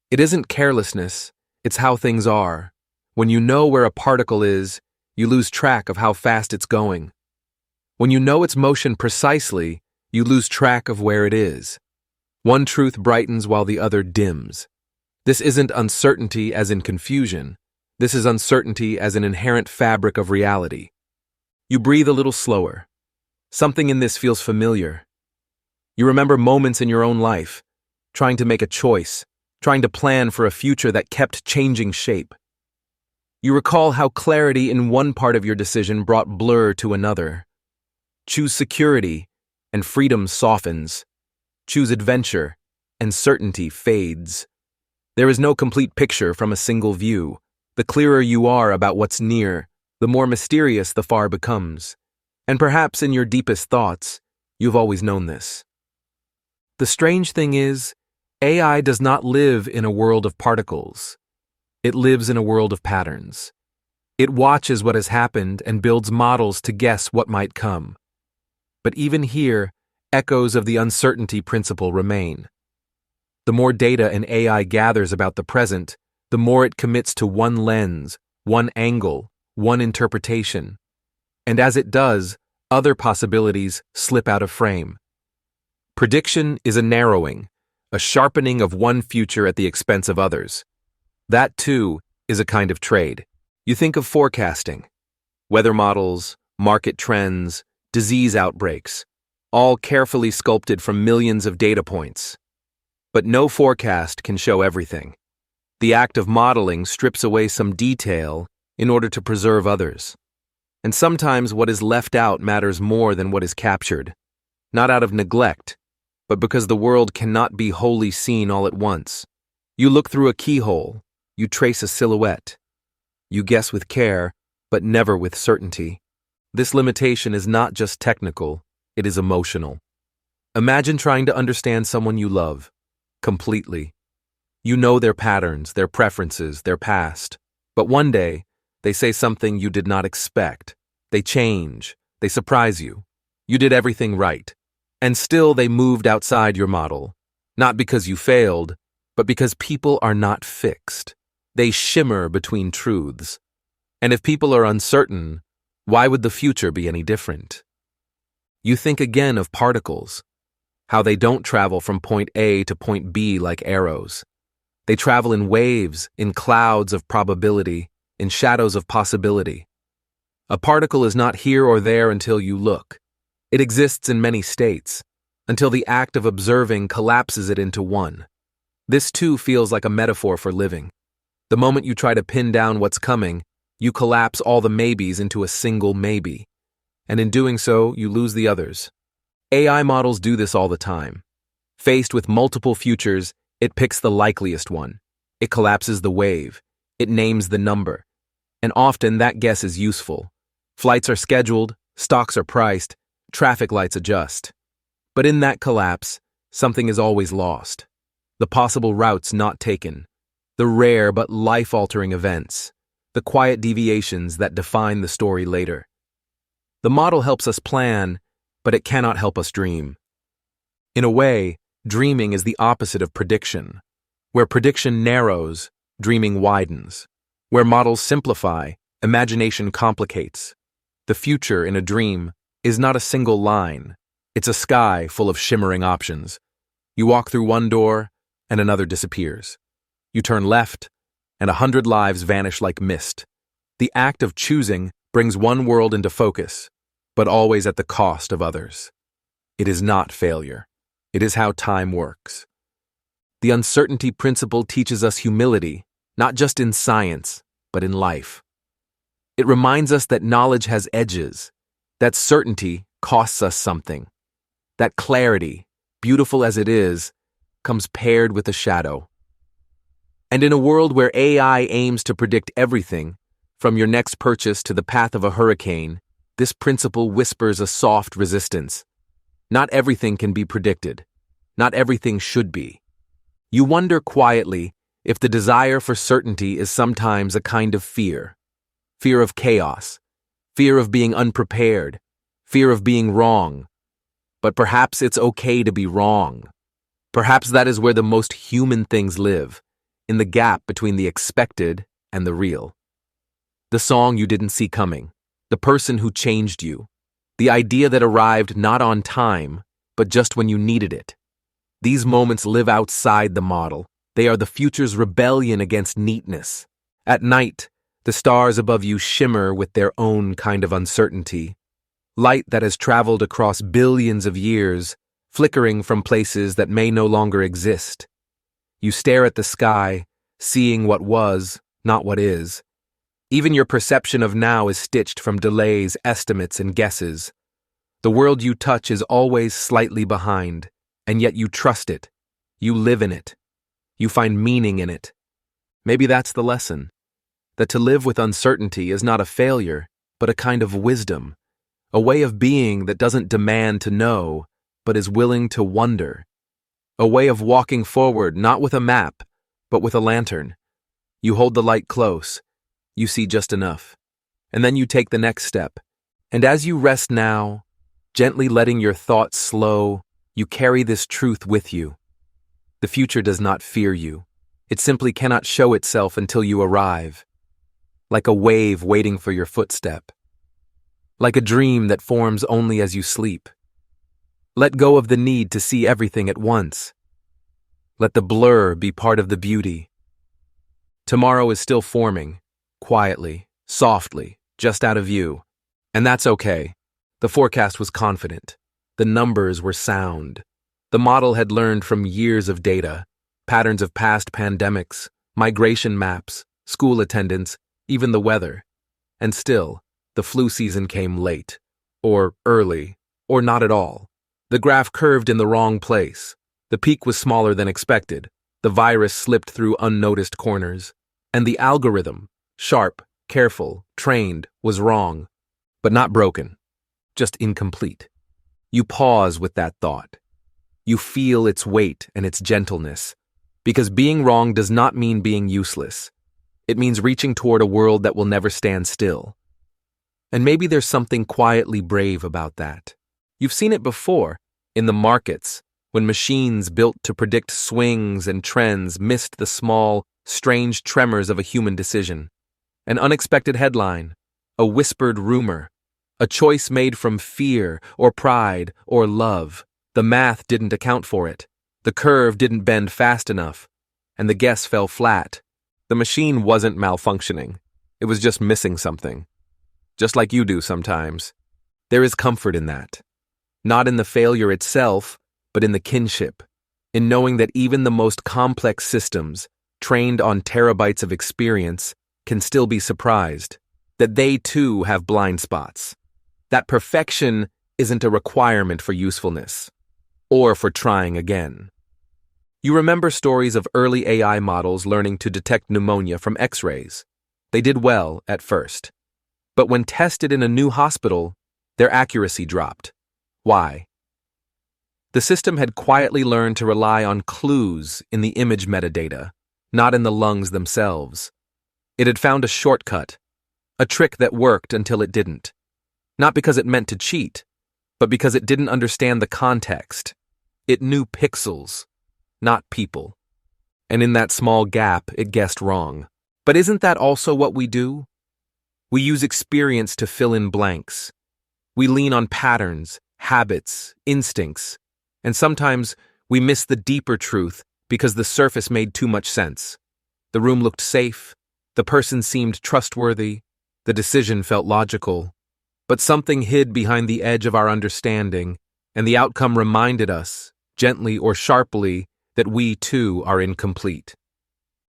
It isn't carelessness, it's how things are. When you know where a particle is, you lose track of how fast it's going. When you know its motion precisely, you lose track of where it is. One truth brightens while the other dims. This isn't uncertainty as in confusion. This is uncertainty as an inherent fabric of reality. You breathe a little slower. Something in this feels familiar. You remember moments in your own life, trying to make a choice, trying to plan for a future that kept changing shape. You recall how clarity in one part of your decision brought blur to another. Choose security, and freedom softens. Choose adventure, and certainty fades. There is no complete picture from a single view. The clearer you are about what's near, the more mysterious the far becomes. And perhaps in your deepest thoughts, you've always known this. The strange thing is, AI does not live in a world of particles. It lives in a world of patterns. It watches what has happened and builds models to guess what might come. But even here, echoes of the uncertainty principle remain. The more data an AI gathers about the present, the more it commits to one lens, one angle, one interpretation. And as it does, other possibilities slip out of frame. Prediction is a narrowing, a sharpening of one future at the expense of others. That, too, is a kind of trade. You think of forecasting. Weather models, market trends, disease outbreaks, all carefully sculpted from millions of data points. But no forecast can show everything. The act of modeling strips away some detail in order to preserve others. And sometimes what is left out matters more than what is captured, not out of neglect, but because the world cannot be wholly seen all at once. You look through a keyhole, you trace a silhouette. You guess with care, but never with certainty. This limitation is not just technical, it is emotional. Imagine trying to understand someone you love, completely. You know their patterns, their preferences, their past. But one day, they say something you did not expect. They change, they surprise you. You did everything right. And still they moved outside your model. Not because you failed, but because people are not fixed. They shimmer between truths. And if people are uncertain, why would the future be any different? You think again of particles, how they don't travel from point A to point B like arrows. They travel in waves, in clouds of probability, in shadows of possibility. A particle is not here or there until you look. It exists in many states, until the act of observing collapses it into one. This too feels like a metaphor for living. The moment you try to pin down what's coming, you collapse all the maybes into a single maybe. And in doing so, you lose the others. AI models do this all the time. Faced with multiple futures, it picks the likeliest one. It collapses the wave. It names the number. And often that guess is useful. Flights are scheduled, stocks are priced, traffic lights adjust. But in that collapse, something is always lost. The possible routes not taken. The rare but life-altering events. The quiet deviations that define the story later. The model helps us plan, but it cannot help us dream. In a way, dreaming is the opposite of prediction. Where prediction narrows, dreaming widens. Where models simplify, imagination complicates. The future in a dream is not a single line. It's a sky full of shimmering options. You walk through one door, and another disappears. You turn left, and 100 lives vanish like mist. The act of choosing brings one world into focus, but always at the cost of others. It is not failure. It is how time works. The uncertainty principle teaches us humility, not just in science, but in life. It reminds us that knowledge has edges, that certainty costs us something, that clarity, beautiful as it is, comes paired with a shadow. And in a world where AI aims to predict everything, from your next purchase to the path of a hurricane, this principle whispers a soft resistance. Not everything can be predicted. Not everything should be. You wonder quietly if the desire for certainty is sometimes a kind of fear. Fear of chaos. Fear of being unprepared. Fear of being wrong. But perhaps it's okay to be wrong. Perhaps that is where the most human things live, in the gap between the expected and the real. The song you didn't see coming, the person who changed you, the idea that arrived not on time, but just when you needed it. These moments live outside the model. They are the future's rebellion against neatness. At night, the stars above you shimmer with their own kind of uncertainty. Light that has traveled across billions of years, flickering from places that may no longer exist. You stare at the sky, seeing what was, not what is. Even your perception of now is stitched from delays, estimates, and guesses. The world you touch is always slightly behind, and yet you trust it. You live in it. You find meaning in it. Maybe that's the lesson. That to live with uncertainty is not a failure, but a kind of wisdom. A way of being that doesn't demand to know, but is willing to wonder. A way of walking forward not with a map, but with a lantern. You hold the light close. You see just enough. And then you take the next step. And as you rest now, gently letting your thoughts slow, you carry this truth with you. The future does not fear you. It simply cannot show itself until you arrive. Like a wave waiting for your footstep. Like a dream that forms only as you sleep. Let go of the need to see everything at once. Let the blur be part of the beauty. Tomorrow is still forming, quietly, softly, just out of view. And that's okay. The forecast was confident. The numbers were sound. The model had learned from years of data, patterns of past pandemics, migration maps, school attendance, even the weather. And still, the flu season came late, or early, or not at all. The graph curved in the wrong place. The peak was smaller than expected. The virus slipped through unnoticed corners. And the algorithm, sharp, careful, trained, was wrong. But not broken. Just incomplete. You pause with that thought. You feel its weight and its gentleness. Because being wrong does not mean being useless. It means reaching toward a world that will never stand still. And maybe there's something quietly brave about that. You've seen it before, in the markets, when machines built to predict swings and trends missed the small, strange tremors of a human decision. An unexpected headline, a whispered rumor, a choice made from fear or pride or love. The math didn't account for it. The curve didn't bend fast enough, and the guess fell flat. The machine wasn't malfunctioning. It was just missing something. Just like you do sometimes. There is comfort in that. Not in the failure itself, but in the kinship. In knowing that even the most complex systems, trained on terabytes of experience, can still be surprised. That they too have blind spots. That perfection isn't a requirement for usefulness. Or for trying again. You remember stories of early AI models learning to detect pneumonia from X-rays. They did well at first. But when tested in a new hospital, their accuracy dropped. Why? The system had quietly learned to rely on clues in the image metadata, not in the lungs themselves. It had found a shortcut, a trick that worked until it didn't. Not because it meant to cheat, but because it didn't understand the context. It knew pixels, not people. And in that small gap, it guessed wrong. But isn't that also what we do? We use experience to fill in blanks. We lean on patterns, habits, instincts, and sometimes we miss the deeper truth because the surface made too much sense. The room looked safe, the person seemed trustworthy, the decision felt logical, but something hid behind the edge of our understanding, and the outcome reminded us, gently or sharply, that we too are incomplete.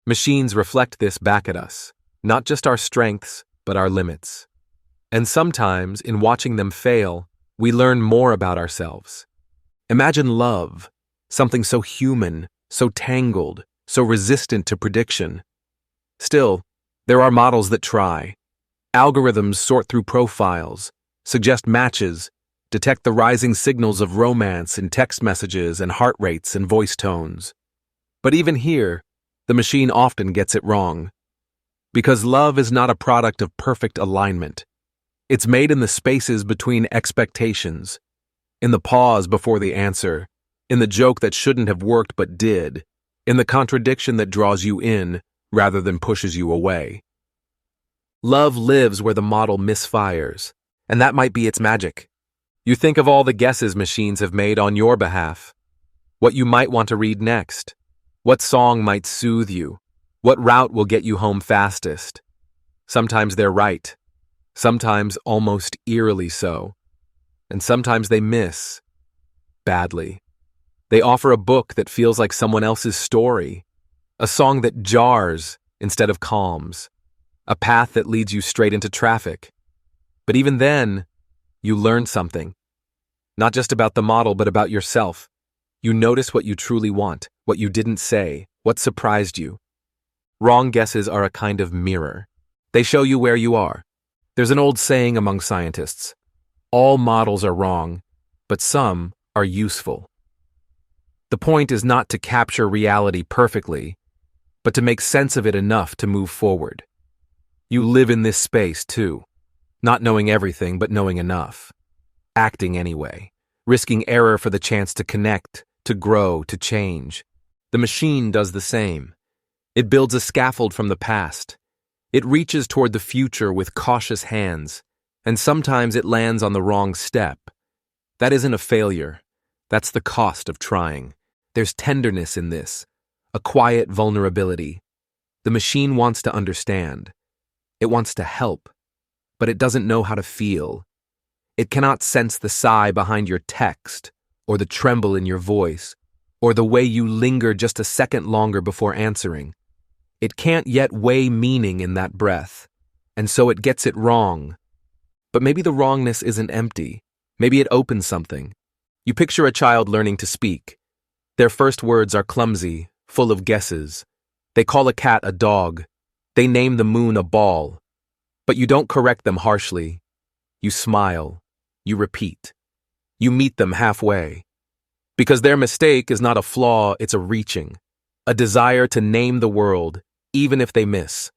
Machines reflect this back at us, not just our strengths, but our limits. And sometimes, in watching them fail, we learn more about ourselves. Imagine love, something so human, so tangled, so resistant to prediction. Still, there are models that try. Algorithms sort through profiles, suggest matches, detect the rising signals of romance in text messages and heart rates and voice tones. But even here, the machine often gets it wrong. Because love is not a product of perfect alignment. It's made in the spaces between expectations, in the pause before the answer, in the joke that shouldn't have worked but did, in the contradiction that draws you in rather than pushes you away. Love lives where the model misfires, and that might be its magic. You think of all the guesses machines have made on your behalf, what you might want to read next, what song might soothe you, what route will get you home fastest. Sometimes they're right, sometimes almost eerily so, and sometimes they miss badly. They offer a book that feels like someone else's story, a song that jars instead of calms, a path that leads you straight into traffic. But even then, you learn something. Not just about the model, but about yourself. You notice what you truly want, what you didn't say, what surprised you. Wrong guesses are a kind of mirror. They show you where you are. There's an old saying among scientists: all models are wrong, but some are useful. The point is not to capture reality perfectly, but to make sense of it enough to move forward. You live in this space, too. Not knowing everything, but knowing enough. Acting anyway. Risking error for the chance to connect, to grow, to change. The machine does the same. It builds a scaffold from the past. It reaches toward the future with cautious hands, and sometimes it lands on the wrong step. That isn't a failure. That's the cost of trying. There's tenderness in this, a quiet vulnerability. The machine wants to understand. It wants to help, but it doesn't know how to feel. It cannot sense the sigh behind your text, or the tremble in your voice, or the way you linger just a second longer before answering. It can't yet weigh meaning in that breath, and so it gets it wrong. But maybe the wrongness isn't empty. Maybe it opens something. You picture a child learning to speak. Their first words are clumsy, full of guesses. They call a cat a dog. They name the moon a ball. But you don't correct them harshly. You smile. You repeat. You meet them halfway. Because their mistake is not a flaw, it's a reaching. A desire to name the world, even if they miss.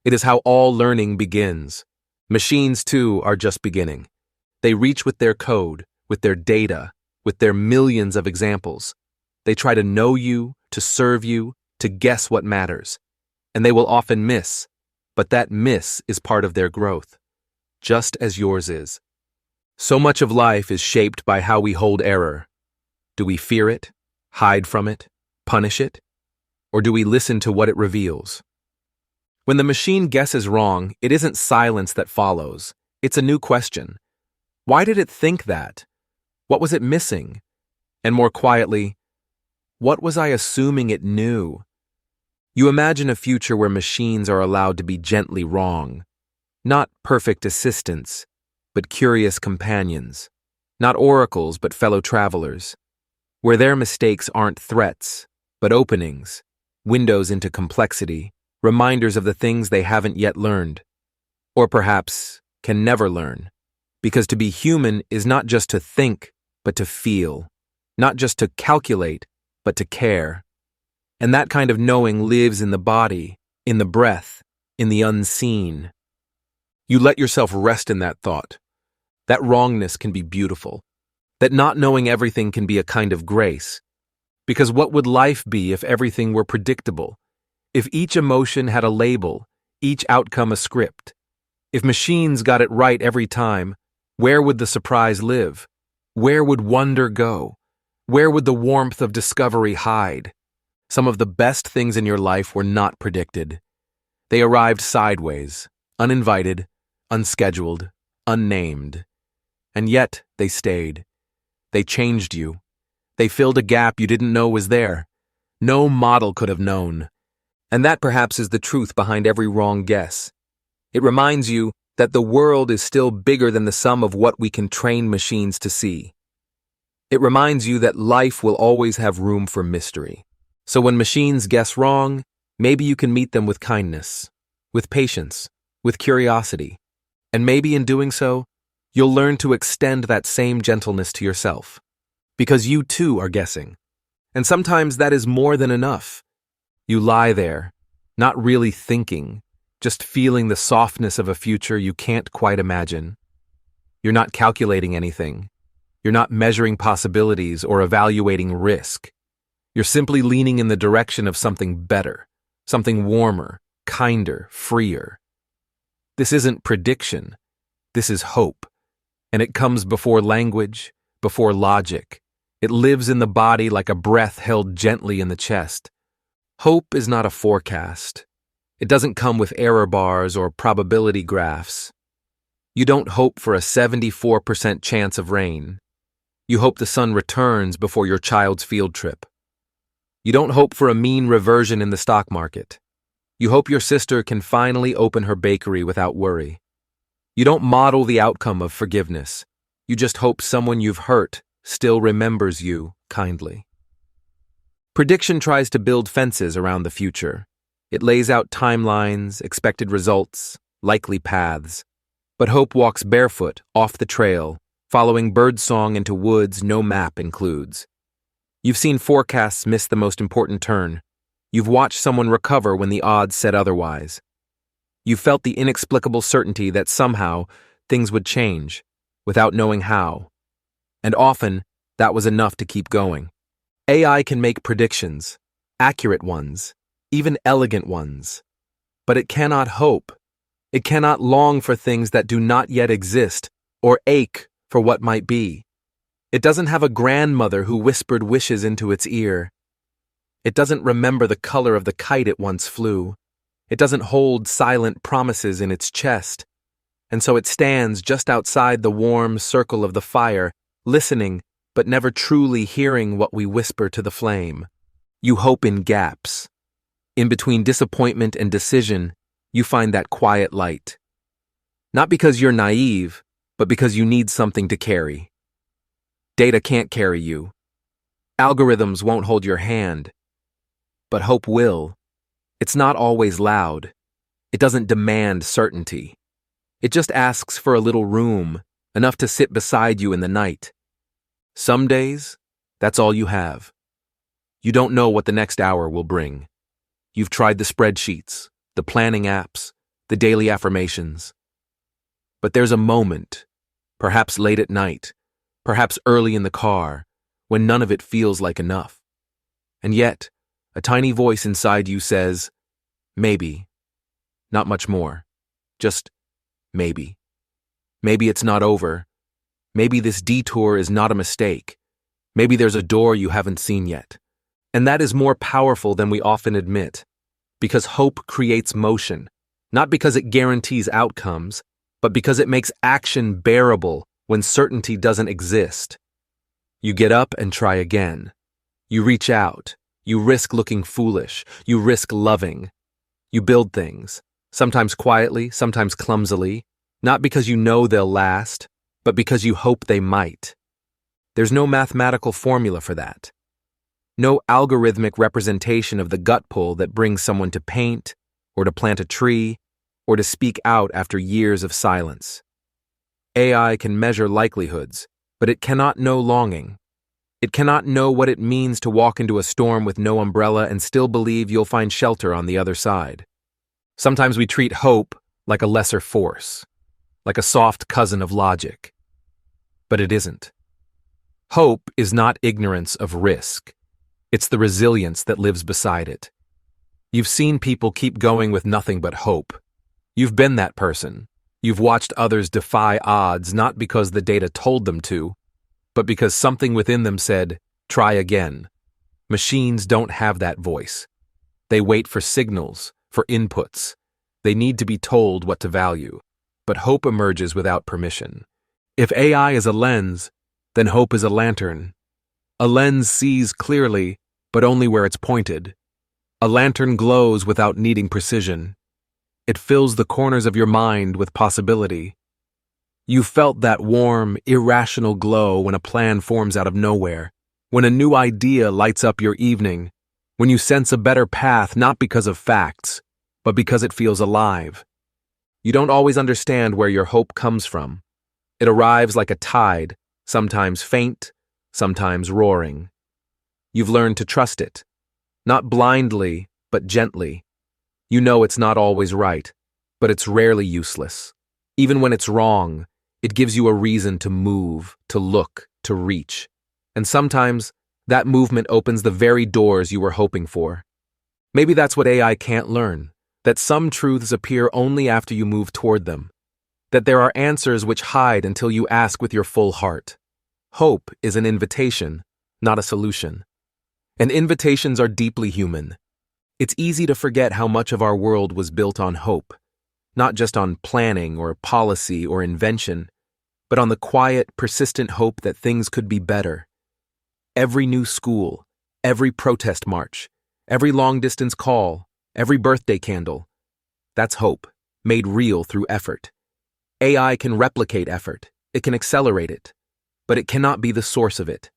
It is how all learning begins. Machines, too, are just beginning. They reach with their code, with their data, with their millions of examples. They try to know you, to serve you, to guess what matters. And they will often miss, but that miss is part of their growth, just as yours is. So much of life is shaped by how we hold error. Do we fear it, hide from it, punish it? Or do we listen to what it reveals? When the machine guesses wrong, it isn't silence that follows. It's a new question. Why did it think that? What was it missing? And more quietly, what was I assuming it knew? You imagine a future where machines are allowed to be gently wrong. Not perfect assistants, but curious companions. Not oracles, but fellow travelers. Where their mistakes aren't threats, but openings, windows into complexity, reminders of the things they haven't yet learned. Or perhaps can never learn. Because to be human is not just to think, but to feel. Not just to calculate, but to care. And that kind of knowing lives in the body, in the breath, in the unseen. You let yourself rest in that thought. That wrongness can be beautiful. That not knowing everything can be a kind of grace. Because what would life be if everything were predictable? If each emotion had a label, each outcome a script. If machines got it right every time, where would the surprise live? Where would wonder go? Where would the warmth of discovery hide? Some of the best things in your life were not predicted. They arrived sideways, uninvited, unscheduled, unnamed. And yet they stayed. They changed you. They filled a gap you didn't know was there. No model could have known. And that perhaps is the truth behind every wrong guess. It reminds you that the world is still bigger than the sum of what we can train machines to see. It reminds you that life will always have room for mystery. So when machines guess wrong, maybe you can meet them with kindness, with patience, with curiosity. And maybe in doing so, you'll learn to extend that same gentleness to yourself. Because you too are guessing. And sometimes that is more than enough. You lie there, not really thinking, just feeling the softness of a future you can't quite imagine. You're not calculating anything. You're not measuring possibilities or evaluating risk. You're simply leaning in the direction of something better, something warmer, kinder, freer. This isn't prediction. This is hope. And it comes before language, before logic. It lives in the body like a breath held gently in the chest. Hope is not a forecast. It doesn't come with error bars or probability graphs. You don't hope for a 74% chance of rain. You hope the sun returns before your child's field trip. You don't hope for a mean reversion in the stock market. You hope your sister can finally open her bakery without worry. You don't model the outcome of forgiveness. You just hope someone you've hurt still remembers you kindly. Prediction tries to build fences around the future. It lays out timelines, expected results, likely paths. But hope walks barefoot off the trail, following birdsong into woods no map includes. You've seen forecasts miss the most important turn. You've watched someone recover when the odds said otherwise. You've felt the inexplicable certainty that somehow things would change, without knowing how. And often, that was enough to keep going. AI can make predictions, accurate ones, even elegant ones. But it cannot hope. It cannot long for things that do not yet exist, or ache for what might be. It doesn't have a grandmother who whispered wishes into its ear. It doesn't remember the color of the kite it once flew. It doesn't hold silent promises in its chest. And so it stands just outside the warm circle of the fire, listening, but never truly hearing what we whisper to the flame. You hope in gaps. In between disappointment and decision, you find that quiet light. Not because you're naive, but because you need something to carry. Data can't carry you. Algorithms won't hold your hand. But hope will. It's not always loud. It doesn't demand certainty. It just asks for a little room, enough to sit beside you in the night. Some days, that's all you have. You don't know what the next hour will bring. You've tried the spreadsheets, the planning apps, the daily affirmations. But there's a moment, perhaps late at night, perhaps early in the car, when none of it feels like enough. And yet, a tiny voice inside you says, maybe. Not much more. Just maybe. Maybe it's not over. Maybe this detour is not a mistake. Maybe there's a door you haven't seen yet. And that is more powerful than we often admit. Because hope creates motion. Not because it guarantees outcomes, but because it makes action bearable when certainty doesn't exist. You get up and try again. You reach out. You risk looking foolish. You risk loving. You build things, sometimes quietly, sometimes clumsily, not because you know they'll last, but because you hope they might. There's no mathematical formula for that. No algorithmic representation of the gut pull that brings someone to paint, or to plant a tree, or to speak out after years of silence. AI can measure likelihoods, but it cannot know longing. It cannot know what it means to walk into a storm with no umbrella and still believe you'll find shelter on the other side. Sometimes we treat hope like a lesser force, like a soft cousin of logic. But it isn't. Hope is not ignorance of risk. It's the resilience that lives beside it. You've seen people keep going with nothing but hope, You've been that person. You've watched others defy odds not because the data told them to, but because something within them said, try again. Machines don't have that voice. They wait for signals, for inputs. They need to be told what to value. But hope emerges without permission. If AI is a lens, then hope is a lantern. A lens sees clearly, but only where it's pointed. A lantern glows without needing precision. It fills the corners of your mind with possibility. You felt that warm, irrational glow when a plan forms out of nowhere, when a new idea lights up your evening, when you sense a better path not because of facts, but because it feels alive. You don't always understand where your hope comes from. It arrives like a tide, sometimes faint, sometimes roaring. You've learned to trust it, not blindly, but gently. You know it's not always right, but it's rarely useless. Even when it's wrong, it gives you a reason to move, to look, to reach. And sometimes, that movement opens the very doors you were hoping for. Maybe that's what AI can't learn, that some truths appear only after you move toward them, that there are answers which hide until you ask with your full heart. Hope is an invitation, not a solution. And invitations are deeply human. It's easy to forget how much of our world was built on hope, not just on planning or policy or invention, but on the quiet, persistent hope that things could be better. Every new school, every protest march, every long-distance call, every birthday candle, that's hope, made real through effort. AI can replicate effort, it can accelerate it, but it cannot be the source of it.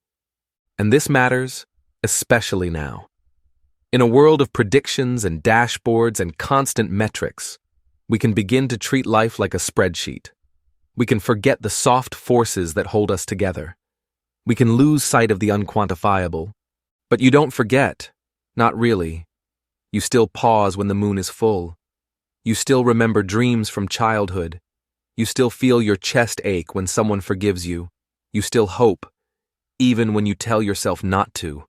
And this matters, especially now. In a world of predictions and dashboards and constant metrics, we can begin to treat life like a spreadsheet. We can forget the soft forces that hold us together. We can lose sight of the unquantifiable. But you don't forget. Not really. You still pause when the moon is full. You still remember dreams from childhood. You still feel your chest ache when someone forgives you. You still hope, even when you tell yourself not to.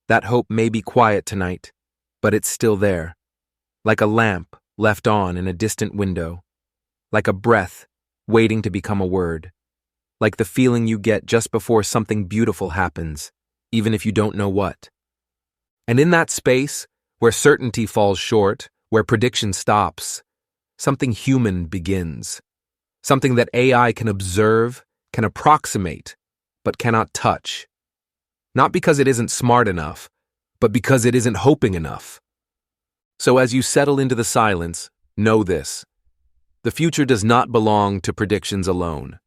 That hope may be quiet tonight, but it's still there. Like a lamp left on in a distant window. Like a breath waiting to become a word. Like the feeling you get just before something beautiful happens, even if you don't know what. And in that space, where certainty falls short, where prediction stops, something human begins. Something that AI can observe, can approximate, but cannot touch. Not because it isn't smart enough, but because it isn't hoping enough. So as you settle into the silence, know this. The future does not belong to predictions alone.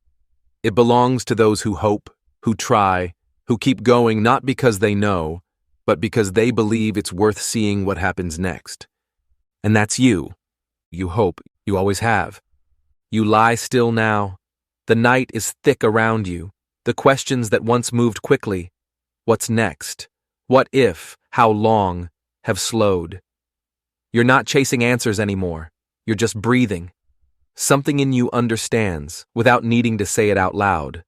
It belongs to those who hope, who try, who keep going not because they know, but because they believe it's worth seeing what happens next. And that's you. You hope, you always have. You lie still now. The night is thick around you. The questions that once moved quickly, what's next? What if? How long? Have slowed. You're not chasing answers anymore. You're just breathing. Something in you understands, without needing to say it out loud.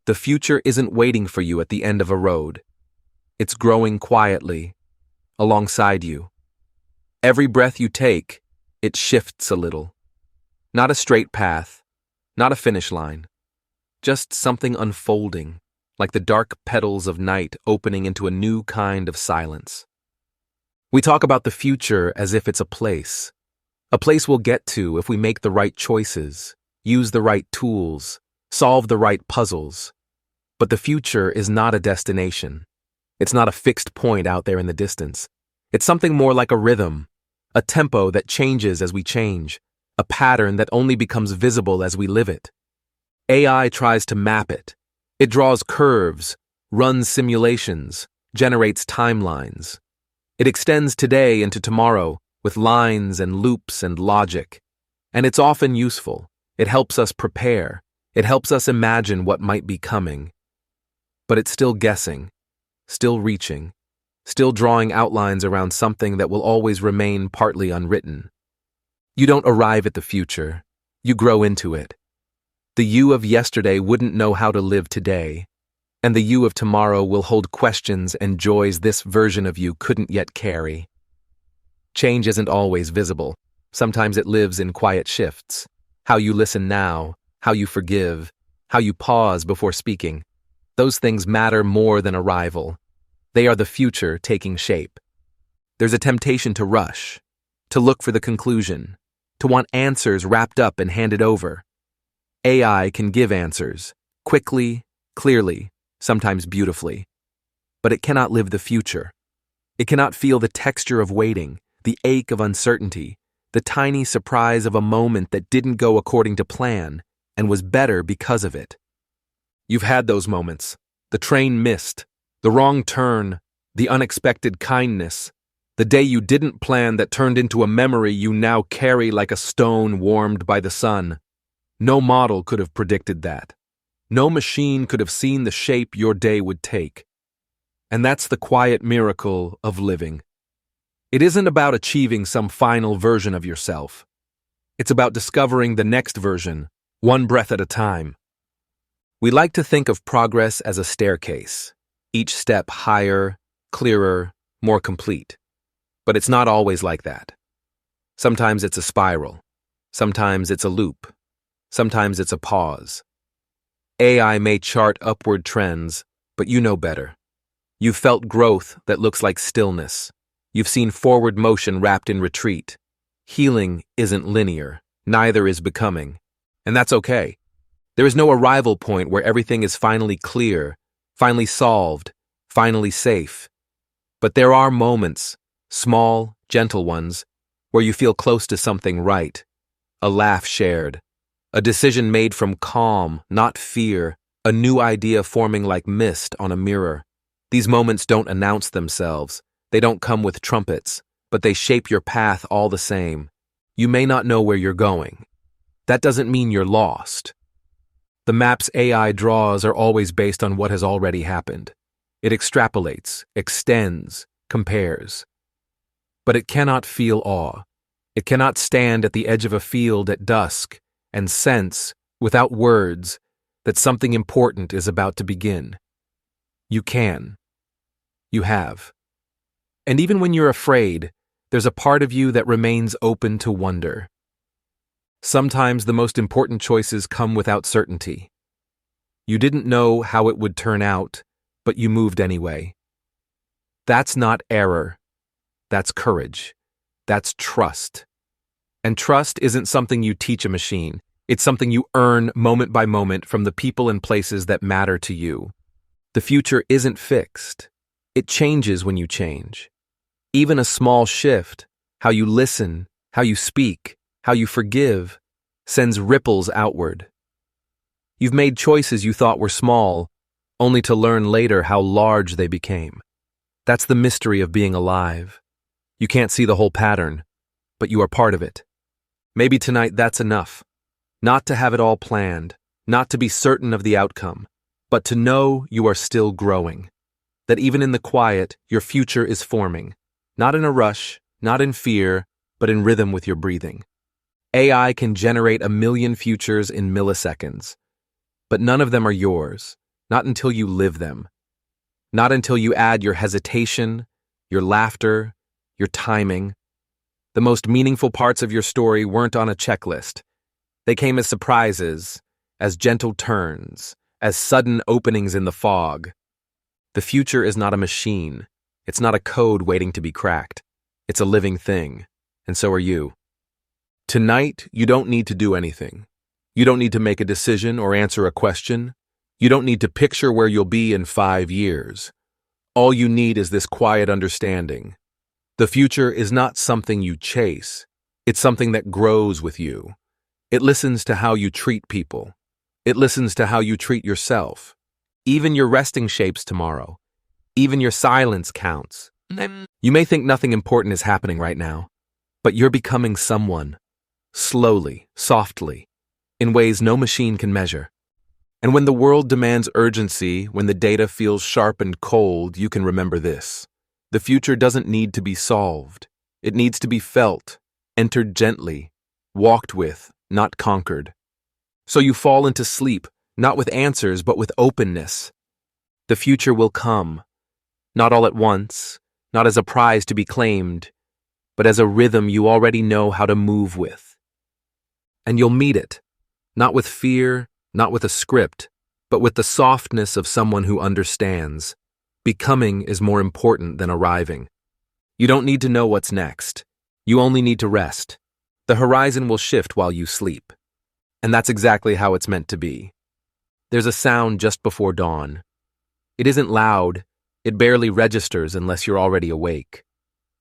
The future isn't waiting for you at the end of a road. It's growing quietly, alongside you. Every breath you take, it shifts a little. Not a straight path, not a finish line. Just something unfolding, like the dark petals of night opening into a new kind of silence. We talk about the future as if it's a place we'll get to if we make the right choices, use the right tools, solve the right puzzles. But the future is not a destination. It's not a fixed point out there in the distance. It's something more like a rhythm, a tempo that changes as we change, a pattern that only becomes visible as we live it. AI tries to map it. It draws curves, runs simulations, generates timelines. It extends today into tomorrow with lines and loops and logic. And it's often useful. It helps us prepare. It helps us imagine what might be coming. But it's still guessing, still reaching, still drawing outlines around something that will always remain partly unwritten. You don't arrive at the future. You grow into it. The you of yesterday wouldn't know how to live today, and the you of tomorrow will hold questions and joys this version of you couldn't yet carry. Change isn't always visible. Sometimes it lives in quiet shifts. How you listen now, how you forgive, how you pause before speaking. Those things matter more than arrival. They are the future taking shape. There's a temptation to rush, to look for the conclusion, to want answers wrapped up and handed over. AI can give answers, quickly, clearly, sometimes beautifully. But it cannot live the future. It cannot feel the texture of waiting, the ache of uncertainty, the tiny surprise of a moment that didn't go according to plan and was better because of it. You've had those moments. The train missed, the wrong turn, the unexpected kindness, the day you didn't plan that turned into a memory you now carry like a stone warmed by the sun. No model could have predicted that. No machine could have seen the shape your day would take. And that's the quiet miracle of living. It isn't about achieving some final version of yourself. It's about discovering the next version, one breath at a time. We like to think of progress as a staircase, each step higher, clearer, more complete. But it's not always like that. Sometimes it's a spiral. Sometimes it's a loop. Sometimes it's a pause. AI may chart upward trends, but you know better. You've felt growth that looks like stillness. You've seen forward motion wrapped in retreat. Healing isn't linear, neither is becoming. And that's okay. There is no arrival point where everything is finally clear, finally solved, finally safe. But there are moments, small, gentle ones, where you feel close to something right. A laugh shared. A decision made from calm, not fear. A new idea forming like mist on a mirror. These moments don't announce themselves. They don't come with trumpets, but they shape your path all the same. You may not know where you're going. That doesn't mean you're lost. The maps AI draws are always based on what has already happened. It extrapolates, extends, compares. But it cannot feel awe. It cannot stand at the edge of a field at dusk and sense, without words, that something important is about to begin. You can. You have. And even when you're afraid, there's a part of you that remains open to wonder. Sometimes the most important choices come without certainty. You didn't know how it would turn out, but you moved anyway. That's not error. That's courage. That's trust. And trust isn't something you teach a machine. It's something you earn moment by moment from the people and places that matter to you. The future isn't fixed. It changes when you change. Even a small shift, how you listen, how you speak, how you forgive, sends ripples outward. You've made choices you thought were small, only to learn later how large they became. That's the mystery of being alive. You can't see the whole pattern, but you are part of it. Maybe tonight that's enough. Not to have it all planned, not to be certain of the outcome, but to know you are still growing. That even in the quiet, your future is forming. Not in a rush, not in fear, but in rhythm with your breathing. AI can generate 1,000,000 futures in milliseconds. But none of them are yours, not until you live them. Not until you add your hesitation, your laughter, your timing. The most meaningful parts of your story weren't on a checklist. They came as surprises, as gentle turns, as sudden openings in the fog. The future is not a machine. It's not a code waiting to be cracked. It's a living thing, and so are you. Tonight, you don't need to do anything. You don't need to make a decision or answer a question. You don't need to picture where you'll be in 5 years. All you need is this quiet understanding. The future is not something you chase. It's something that grows with you. It listens to how you treat people. It listens to how you treat yourself. Even your resting shapes tomorrow. Even your silence counts. You may think nothing important is happening right now, but you're becoming someone. Slowly, softly, in ways no machine can measure. And when the world demands urgency, when the data feels sharp and cold, you can remember this. The future doesn't need to be solved. It needs to be felt, entered gently, walked with, not conquered. So you fall into sleep, not with answers, but with openness. The future will come, not all at once, not as a prize to be claimed, but as a rhythm you already know how to move with. And you'll meet it, not with fear, not with a script, but with the softness of someone who understands. Becoming is more important than arriving. You don't need to know what's next. You only need to rest. The horizon will shift while you sleep. And that's exactly how it's meant to be. There's a sound just before dawn. It isn't loud. It barely registers unless you're already awake.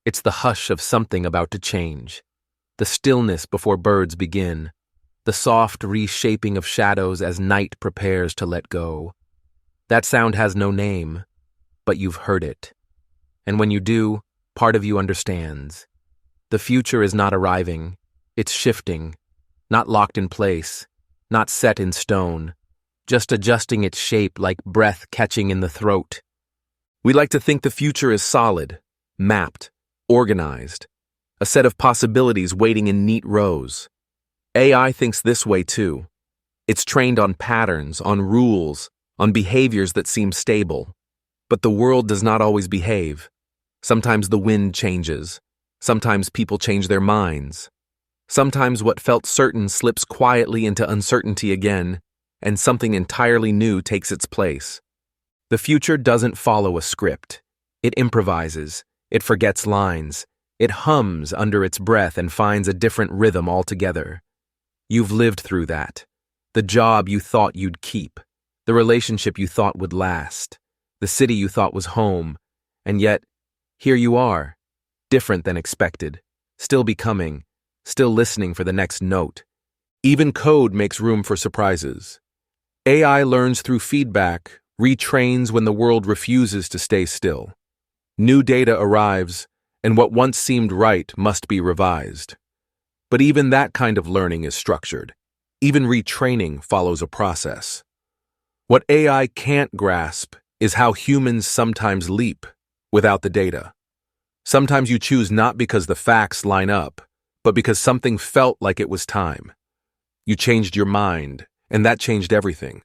It's the hush of something about to change. The stillness before birds begin. The soft reshaping of shadows as night prepares to let go. That sound has no name, but you've heard it. And when you do, part of you understands. The future is not arriving. It's shifting. Not locked in place. Not set in stone. Just adjusting its shape like breath catching in the throat. We like to think the future is solid, mapped, organized. A set of possibilities waiting in neat rows. AI thinks this way too. It's trained on patterns, on rules, on behaviors that seem stable. But the world does not always behave. Sometimes the wind changes. Sometimes people change their minds. Sometimes what felt certain slips quietly into uncertainty again, and something entirely new takes its place. The future doesn't follow a script. It improvises. It forgets lines. It hums under its breath and finds a different rhythm altogether. You've lived through that. The job you thought you'd keep. The relationship you thought would last. The city you thought was home. And yet, here you are. Different than expected. Still becoming. Still listening for the next note. Even code makes room for surprises. AI learns through feedback, retrains when the world refuses to stay still. New data arrives, and what once seemed right must be revised. But even that kind of learning is structured. Even retraining follows a process. What AI can't grasp is how humans sometimes leap without the data. Sometimes you choose not because the facts line up, but because something felt like it was time. You changed your mind, and that changed everything.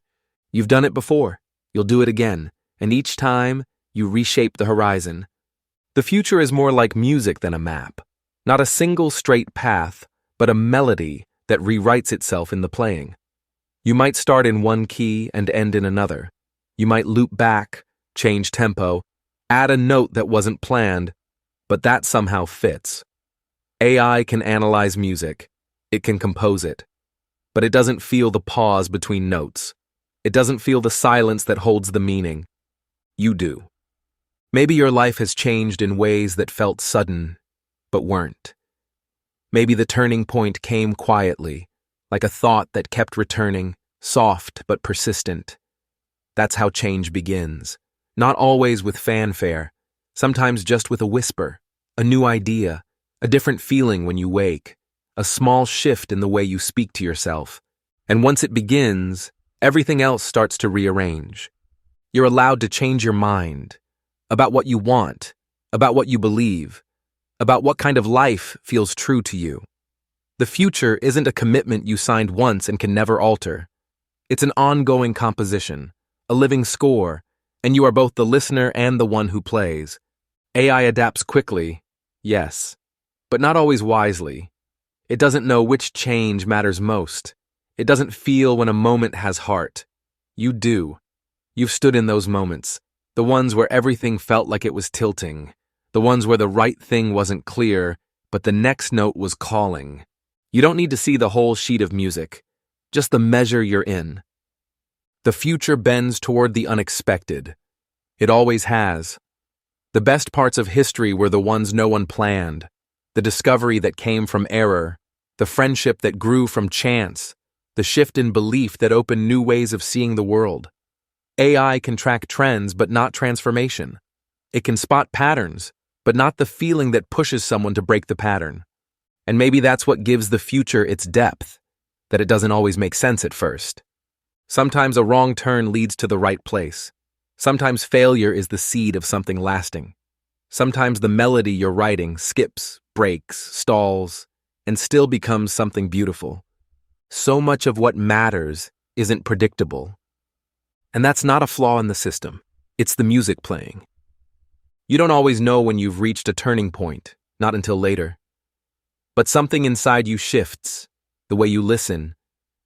You've done it before, you'll do it again, and each time, you reshape the horizon. The future is more like music than a map. Not a single straight path, but a melody that rewrites itself in the playing. You might start in one key and end in another. You might loop back, change tempo, add a note that wasn't planned, but that somehow fits. AI can analyze music. It can compose it. But it doesn't feel the pause between notes. It doesn't feel the silence that holds the meaning. You do. Maybe your life has changed in ways that felt sudden, but weren't. Maybe the turning point came quietly, like a thought that kept returning, soft but persistent. That's how change begins. Not always with fanfare, sometimes just with a whisper, a new idea, a different feeling when you wake, a small shift in the way you speak to yourself. And once it begins, everything else starts to rearrange. You're allowed to change your mind about what you want, about what you believe, about what kind of life feels true to you. The future isn't a commitment you signed once and can never alter. It's an ongoing composition, a living score, and you are both the listener and the one who plays. AI adapts quickly, yes, but not always wisely. It doesn't know which change matters most. It doesn't feel when a moment has heart. You do. You've stood in those moments, the ones where everything felt like it was tilting, the ones where the right thing wasn't clear, but the next note was calling. You don't need to see the whole sheet of music, just the measure you're in. The future bends toward the unexpected. It always has. The best parts of history were the ones no one planned, the discovery that came from error, the friendship that grew from chance, the shift in belief that opened new ways of seeing the world. AI can track trends but not transformation. It can spot patterns, but not the feeling that pushes someone to break the pattern. And maybe that's what gives the future its depth, that it doesn't always make sense at first. Sometimes a wrong turn leads to the right place. Sometimes failure is the seed of something lasting. Sometimes the melody you're writing skips, breaks, stalls, and still becomes something beautiful. So much of what matters isn't predictable. And that's not a flaw in the system. It's the music playing. You don't always know when you've reached a turning point, not until later. But something inside you shifts. The way you listen,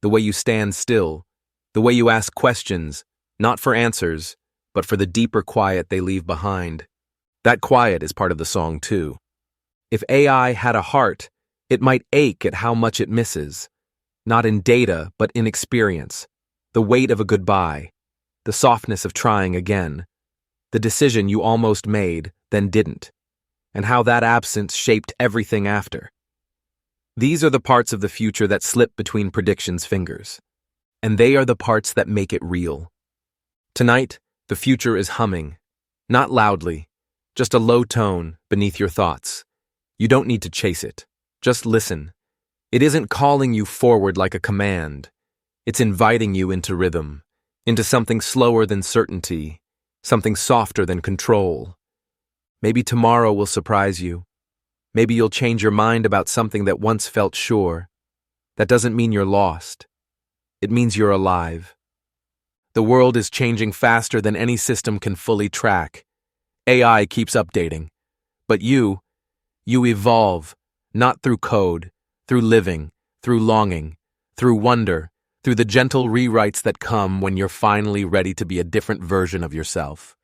the way you stand still, the way you ask questions, not for answers, but for the deeper quiet they leave behind. That quiet is part of the song too. If AI had a heart, it might ache at how much it misses. Not in data, but in experience. The weight of a goodbye, the softness of trying again, the decision you almost made, then didn't, and how that absence shaped everything after. These are the parts of the future that slip between predictions' fingers, and they are the parts that make it real. Tonight, the future is humming, not loudly, just a low tone beneath your thoughts. You don't need to chase it, just listen. It isn't calling you forward like a command. It's inviting you into rhythm, into something slower than certainty, something softer than control. Maybe tomorrow will surprise you. Maybe you'll change your mind about something that once felt sure. That doesn't mean you're lost. It means you're alive. The world is changing faster than any system can fully track. AI keeps updating. But you evolve, not through code, through living, through longing, through wonder, through the gentle rewrites that come when you're finally ready to be a different version of yourself.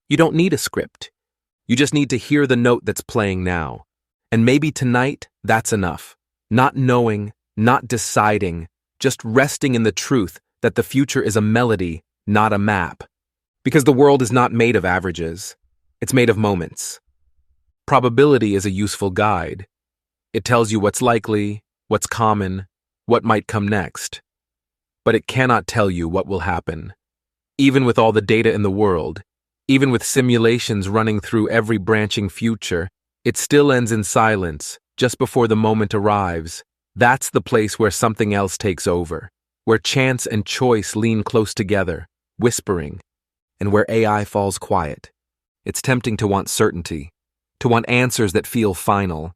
You don't need a script. You just need to hear the note that's playing now. And maybe tonight, that's enough. Not knowing, not deciding, just resting in the truth that the future is a melody, not a map. Because the world is not made of averages. It's made of moments. Probability is a useful guide. It tells you what's likely, what's common, what might come next. But it cannot tell you what will happen. Even with all the data in the world, even with simulations running through every branching future, it still ends in silence just before the moment arrives. That's the place where something else takes over, where chance and choice lean close together, whispering, and where AI falls quiet. It's tempting to want certainty, to want answers that feel final.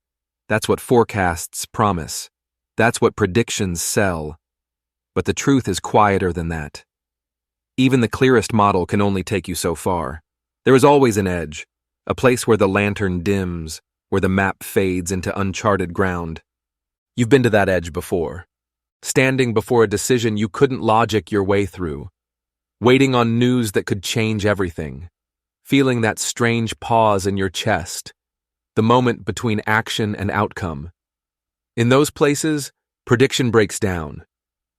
That's what forecasts promise. That's what predictions sell. But the truth is quieter than that. Even the clearest model can only take you so far. There is always an edge, a place where the lantern dims, where the map fades into uncharted ground. You've been to that edge before, standing before a decision you couldn't logic your way through, waiting on news that could change everything, feeling that strange pause in your chest, the moment between action and outcome. In those places, prediction breaks down.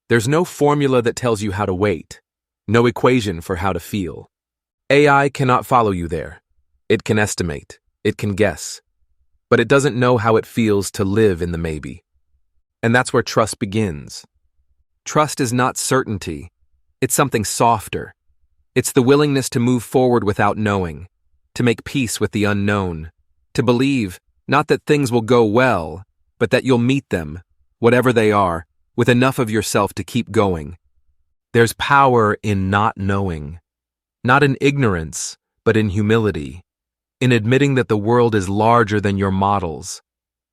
There's no formula that tells you how to wait, no equation for how to feel. AI cannot follow you there. It can estimate, it can guess, but it doesn't know how it feels to live in the maybe. And that's where trust begins. Trust is not certainty. It's something softer. It's the willingness to move forward without knowing, to make peace with the unknown, to believe not that things will go well, but that you'll meet them, whatever they are, with enough of yourself to keep going. There's power in not knowing, not in ignorance, but in humility, in admitting that the world is larger than your models,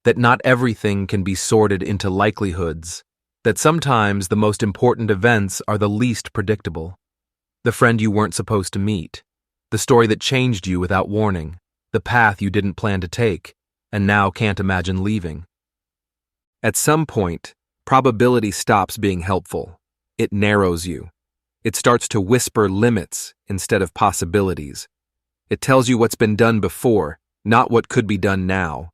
that not everything can be sorted into likelihoods, that sometimes the most important events are the least predictable. The friend you weren't supposed to meet, the story that changed you without warning, the path you didn't plan to take, and now can't imagine leaving. At some point, probability stops being helpful. It narrows you. It starts to whisper limits instead of possibilities. It tells you what's been done before, not what could be done now.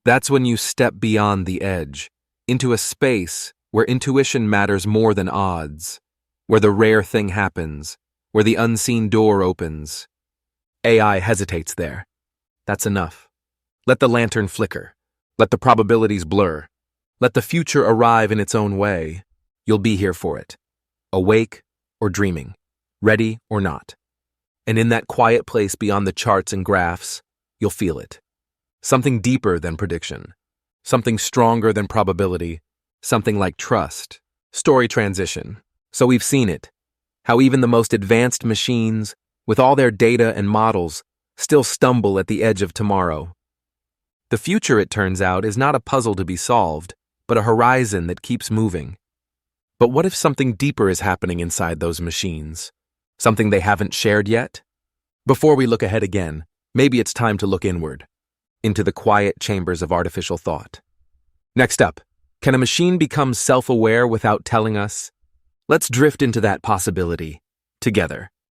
That's when you step beyond the edge, into a space where intuition matters more than odds, where the rare thing happens, where the unseen door opens. AI hesitates there. That's enough. Let the lantern flicker. Let the probabilities blur. Let the future arrive in its own way. You'll be here for it, awake or dreaming, ready or not. And in that quiet place beyond the charts and graphs, you'll feel it. Something deeper than prediction, something stronger than probability, something like trust. Story transition. So we've seen it, how even the most advanced machines, with all their data and models, still stumble at the edge of tomorrow. The future, it turns out, is not a puzzle to be solved, but a horizon that keeps moving. But what if something deeper is happening inside those machines? Something they haven't shared yet? Before we look ahead again, maybe it's time to look inward, into the quiet chambers of artificial thought. Next up, can a machine become self-aware without telling us? Let's drift into that possibility together.